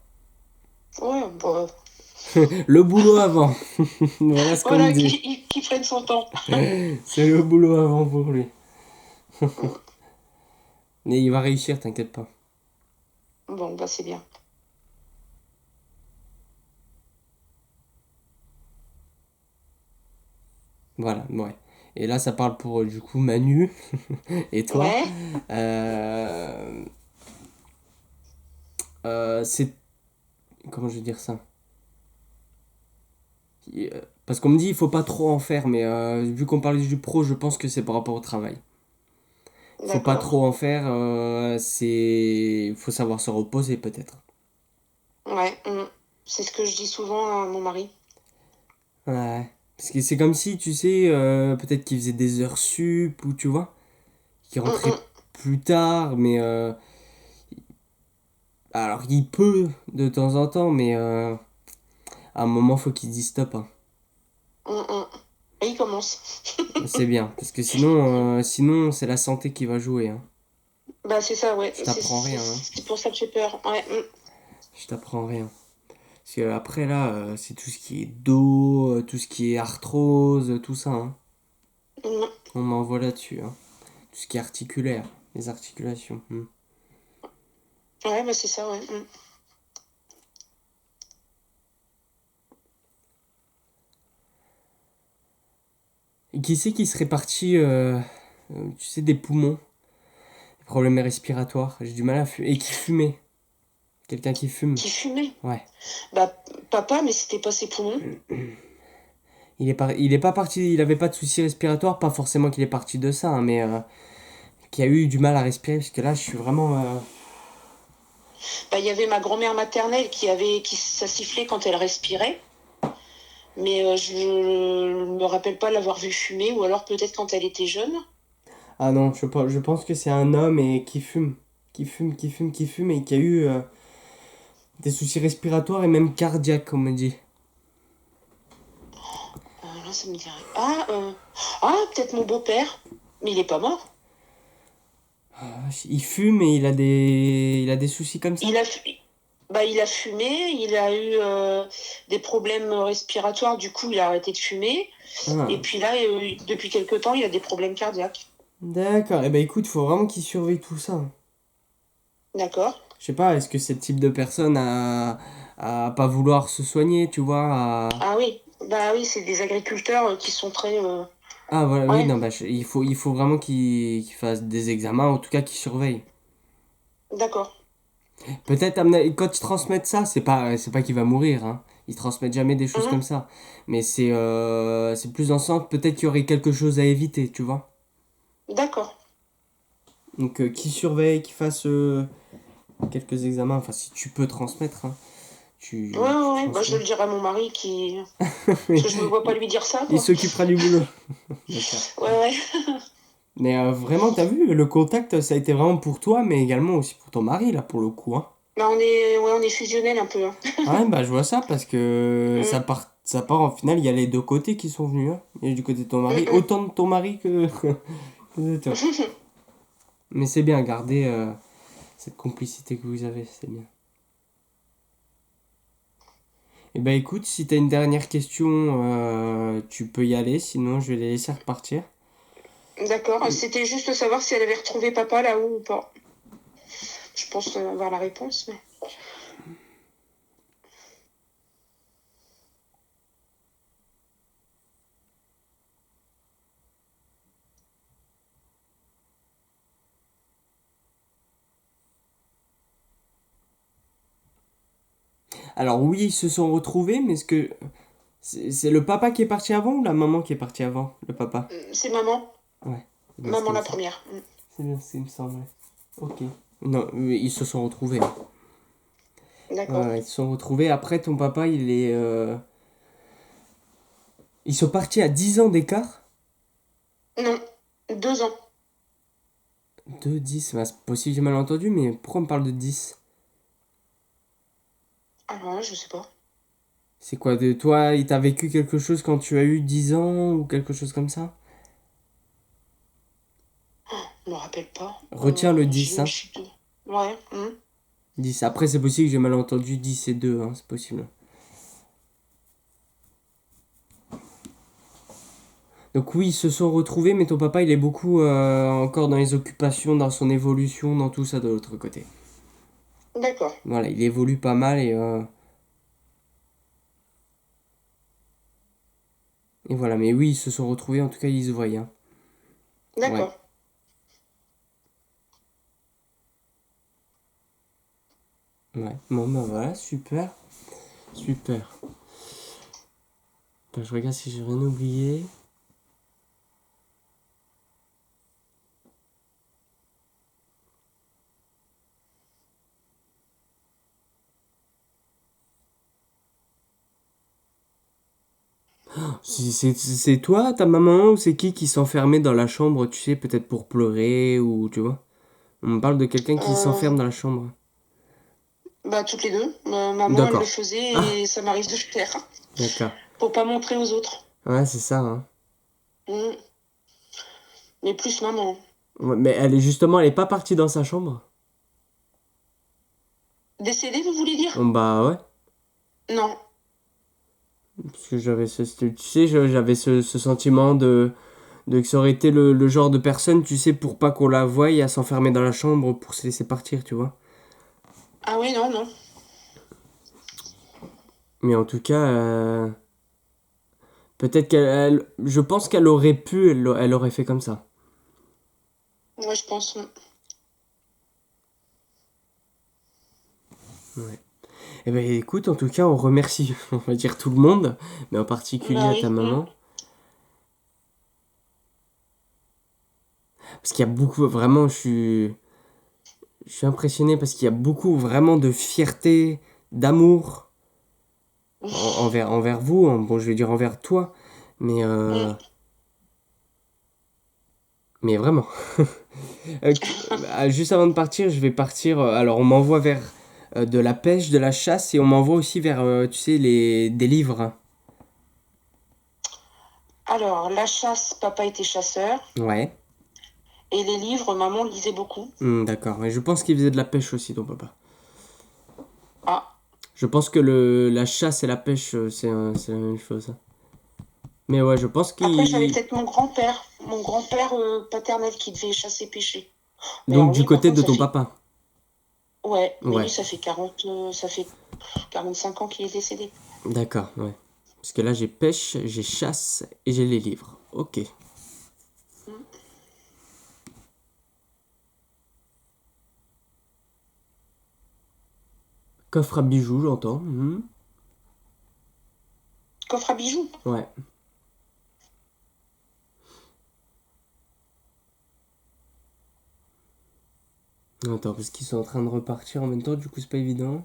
Ouais, bah, Le boulot avant, voilà ce qu'on me voilà, dit. qui prenne son temps. C'est le boulot avant pour lui. Mais il va réussir, t'inquiète pas. Bon, bah c'est bien. Voilà, ouais. Et là, ça parle pour du coup Manu et toi. Ouais, Euh, c'est. Comment je vais dire ça? Parce qu'on me dit il faut pas trop en faire, mais vu qu'on parle du pro, je pense que c'est par rapport au travail. Faut pas d'accord. trop en faire, faut savoir se reposer peut-être. Ouais, c'est ce que je dis souvent à mon mari. Ouais. Parce que c'est comme si, tu sais, peut-être qu'il faisait des heures sup, ou tu vois, qu'il Hum, rentrait hum, plus tard, mais alors il peut de temps en temps, mais à un moment, faut qu'il dise stop, hein. hum. Et il commence. C'est bien, parce que sinon c'est la santé qui va jouer, hein. Bah c'est ça, ouais. Je t'apprends rien, hein. C'est pour ça que j'ai peur. Ouais, Je t'apprends rien. Parce que après là, c'est tout ce qui est dos, tout ce qui est arthrose, tout ça, hein. hum. On m'envoie là-dessus, hein. Tout ce qui est articulaire, les articulations. Ouais, bah c'est ça, ouais. Et qui c'est qui serait parti, tu sais, des poumons, des problèmes respiratoires, j'ai du mal à fumer. Et qui fumait. Quelqu'un qui fume. Qui fumait. Ouais. Bah papa, mais c'était pas ses poumons. Il est pas parti, il avait pas de soucis respiratoires, pas forcément qu'il est parti de ça, hein, mais qui a eu du mal à respirer, parce que là, je suis vraiment. Bah il y avait ma grand-mère maternelle qui ça sifflait quand elle respirait. Mais je me rappelle pas l'avoir vue fumer, ou alors peut-être quand elle était jeune. Ah non, je pense que c'est un homme et qui fume. Qui fume, et qui a eu des soucis respiratoires et même cardiaques, comme on dit. Là, ça me dit rien. Peut-être mon beau-père. Mais il est pas mort. Il fume et il a des soucis comme ça. Il a, il a fumé, il a eu des problèmes respiratoires, du coup il a arrêté de fumer. Ah, Et puis là, depuis quelque temps, il a des problèmes cardiaques. d'accord. Eh ben écoute, faut vraiment qu'il surveille tout ça. D'accord. Je sais pas, est-ce que c'est le type de personne à pas vouloir se soigner, tu vois, Ah oui, bah oui, c'est des agriculteurs qui sont très... Ah voilà, oui, Ouais, non, bah, il faut vraiment qu'il fasse des examens, en tout cas qu'il surveille. d'accord. Peut-être, quand ils transmettent ça, c'est pas qu'il va mourir, hein. Ils transmettent jamais des choses Mhm, comme ça. Mais c'est plus dans le sens, peut-être qu'il y aurait quelque chose à éviter, tu vois. d'accord. Donc, qui surveille, qui fasse quelques examens, enfin, si tu peux transmettre, hein, Ouais, ouais, tu ouais, bah, je transmets. le dirai à mon mari Parce que je me vois pas lui dire ça, Il quoi. s'occupera du boulot. D'accord. Ouais, ouais. Mais vraiment, t'as vu, le contact, ça a été vraiment pour toi, mais également aussi pour ton mari, là, pour le coup, hein. Bah, on est fusionnels un peu, hein. Ah ouais, bah je vois ça parce que Mm, ça part en final, il y a les deux côtés qui sont venus, hein. Il y a du côté de ton mari, mm, autant de ton mari que de toi. Mais c'est bien, garder cette complicité que vous avez, c'est bien. Et bah écoute, si t'as une dernière question, tu peux y aller, sinon je vais les laisser repartir. D'accord. C'était juste savoir si elle avait retrouvé papa là-haut ou pas. Je pense avoir la réponse, mais... Alors oui, ils se sont retrouvés, mais est-ce que c'est le papa qui est parti avant ou la maman qui est partie avant, le papa? C'est maman. Ouais, c'est bien ce Maman qu'il me la semble. première. C'est bien ce qu'il me semble, ouais. Ok. Non, mais ils se sont retrouvés, hein. D'accord. Ils se sont retrouvés. Après, ton papa, ils sont partis à 10 ans d'écart. Non, 2 ans. 2, 10, bah, c'est possible, j'ai mal entendu, mais pourquoi on parle de 10? Alors là, je sais pas. C'est quoi de toi, il t'a vécu quelque chose quand tu as eu 10 ans ou quelque chose comme ça? Je me rappelle pas. Retiens le J'ai 10, une hein. chute. Ouais. 10. Après, c'est possible que j'ai mal entendu 10 et 2, hein, c'est possible. Donc oui, ils se sont retrouvés, mais ton papa, il est beaucoup encore dans les occupations, dans son évolution, dans tout ça de l'autre côté. D'accord. Voilà, il évolue pas mal et voilà. Mais oui, ils se sont retrouvés, en tout cas, ils se voient, hein. Ouais, D'accord. ouais. Bon, bah voilà, super, super. Attends, je regarde si j'ai rien oublié. C'est toi, ta maman, ou c'est qui s'enfermait dans la chambre, tu sais, peut-être pour pleurer, ou tu vois? On me parle de quelqu'un qui Euh, s'enferme dans la chambre. Bah, toutes les deux. Maman, elle le D'accord. Ah, faisait et ça m'arrive de le faire. d'accord. Pour pas montrer aux autres. Ouais, c'est ça, hein. Mm. Mais plus maman. Ouais, mais elle est justement, elle est pas partie dans sa chambre. Décédée, vous voulez dire? Bon, bah ouais. Non. Parce que tu sais, j'avais ce sentiment de que ça aurait été le genre de personne, tu sais, pour pas qu'on la voie à s'enfermer dans la chambre pour se laisser partir, tu vois. Ah oui, non, non. Mais en tout cas, peut-être je pense qu'elle aurait pu, elle aurait fait comme ça. Moi, je pense. Ouais. Eh ben écoute, en tout cas, on remercie, on va dire tout le monde, mais en particulier Bah à ta oui. maman. Parce qu'il y a beaucoup, vraiment, je suis impressionné parce qu'il y a beaucoup vraiment de fierté, d'amour envers vous, hein. Bon, je vais dire envers toi, mais, Mm. euh, mais vraiment. Juste avant de partir, je vais partir. Alors, on m'envoie vers de la pêche, de la chasse, et on m'envoie aussi vers, tu sais, des livres. Alors, la chasse, papa était chasseur. Ouais. Et les livres, maman lisait beaucoup. D'accord. Et je pense qu'il faisait de la pêche aussi, ton papa. Ah. Je pense que la chasse et la pêche, c'est la même chose, hein. Mais ouais, je pense Après, j'avais qu'il. peut-être mon grand-père paternel qui devait chasser pêcher. Mais Donc, alors du lui, par côté contre, de ça ton fait. papa. Ouais, mais lui, Ouais. ça fait 45 ans qu'il est décédé. D'accord, ouais. Parce que là, j'ai pêche, j'ai chasse et j'ai les livres. Ok. Mm. Coffre à bijoux, j'entends. Mhm. Coffre à bijoux. Ouais. Attends, parce qu'ils sont en train de repartir en même temps, du coup, c'est pas évident.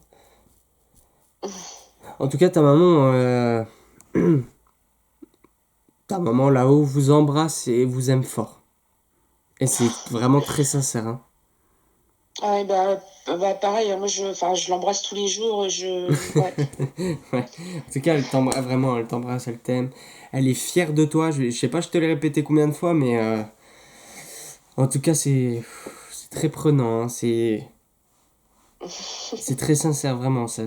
En tout cas, ta maman là-haut vous embrasse et vous aime fort. Et c'est vraiment très sincère, hein. Ah, et bah, pareil, hein, moi, enfin, je l'embrasse tous les jours. Ouais. Ouais. En tout cas, elle t'embrasse vraiment, elle t'embrasse, elle t'aime. Elle est fière de toi. Je sais pas, je te l'ai répété combien de fois, mais en tout cas, c'est très prenant, hein. C'est très sincère, vraiment. Ça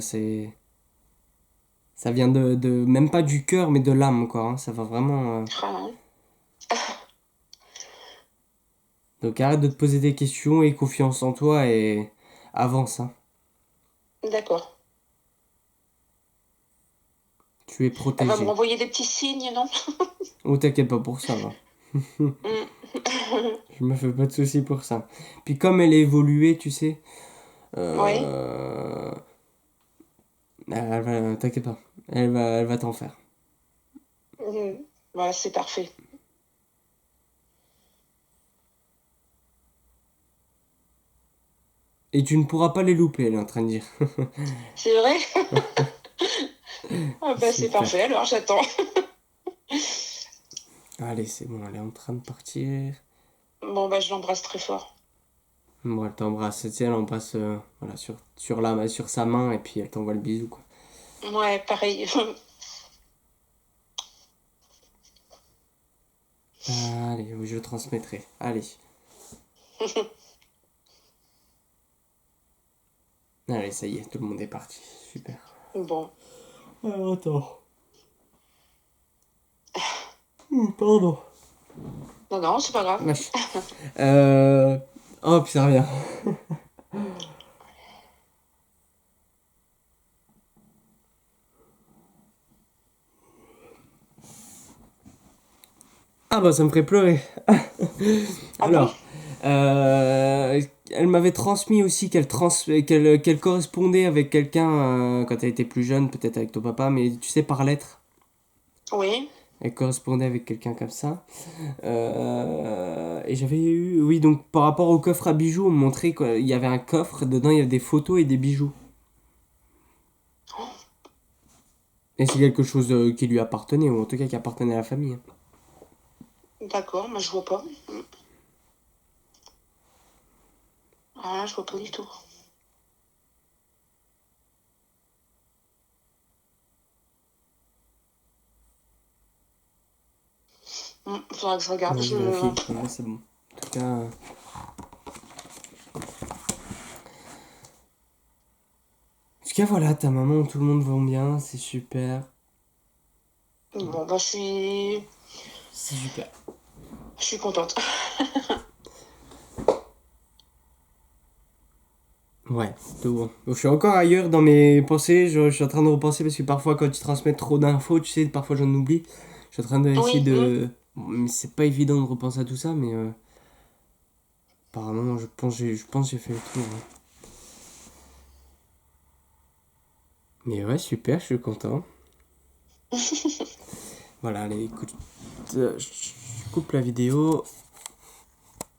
vient même pas du cœur, mais de l'âme, quoi, hein. Ça va vraiment. Ah, Donc arrête de te poser des questions et confiance en toi et avance, hein. d'accord. Tu es Elle va me protégé. renvoyer des petits signes, non? Oh, t'inquiète pas pour ça, va. Mm. Je me fais pas de soucis pour ça. Puis comme elle est évoluée, tu sais, Ouais. euh, t'inquiète pas, elle va t'en faire. Voilà, c'est parfait. Et tu ne pourras pas les louper, elle est en train de dire. C'est vrai? Ah bah, c'est Super. parfait, alors j'attends. Allez, c'est bon, elle est en train de partir. Bon, bah, je l'embrasse très fort. Bon, elle t'embrasse, tu sais, elle embrasse voilà, sur sa main et puis elle t'envoie le bisou, quoi. Ouais, pareil. Allez, oui, je transmettrai. Allez. Allez, ça y est, tout le monde est parti. Super. Bon. Alors, attends. Pardon. Non, non, c'est pas grave. Wesh. Euh... Oh, puis ça revient. Ah bah ça me ferait pleurer. Ah bon? Alors, elle m'avait transmis aussi qu'elle correspondait avec quelqu'un quand elle était plus jeune, peut-être avec ton papa, mais tu sais, par lettre. Oui. Elle correspondait avec quelqu'un comme ça. Et j'avais eu... Oui, donc par rapport au coffre à bijoux, on me montrait qu'il y avait un coffre, dedans il y avait des photos et des bijoux. Et c'est quelque chose qui lui appartenait, ou en tout cas qui appartenait à la famille. D'accord, moi je vois pas. Ah, je vois pas du tout. Faudra que je regarde. Ouais, je vérifie. Ouais, c'est bon. En tout cas... En tout cas, voilà, ta maman, tout le monde va bien, c'est super. Bon, bah C'est super. je suis contente. Ouais, tout bon. Je suis encore ailleurs dans mes pensées, je suis en train de repenser parce que parfois quand tu transmets trop d'infos, tu sais, parfois j'en oublie. Je suis en train d'essayer Oui, de... Bon, mais c'est pas évident de repenser à tout ça, mais apparemment je pense que j'ai fait le tour, hein. Mais ouais, super, je suis content. Voilà, allez, écoute, je coupe la vidéo.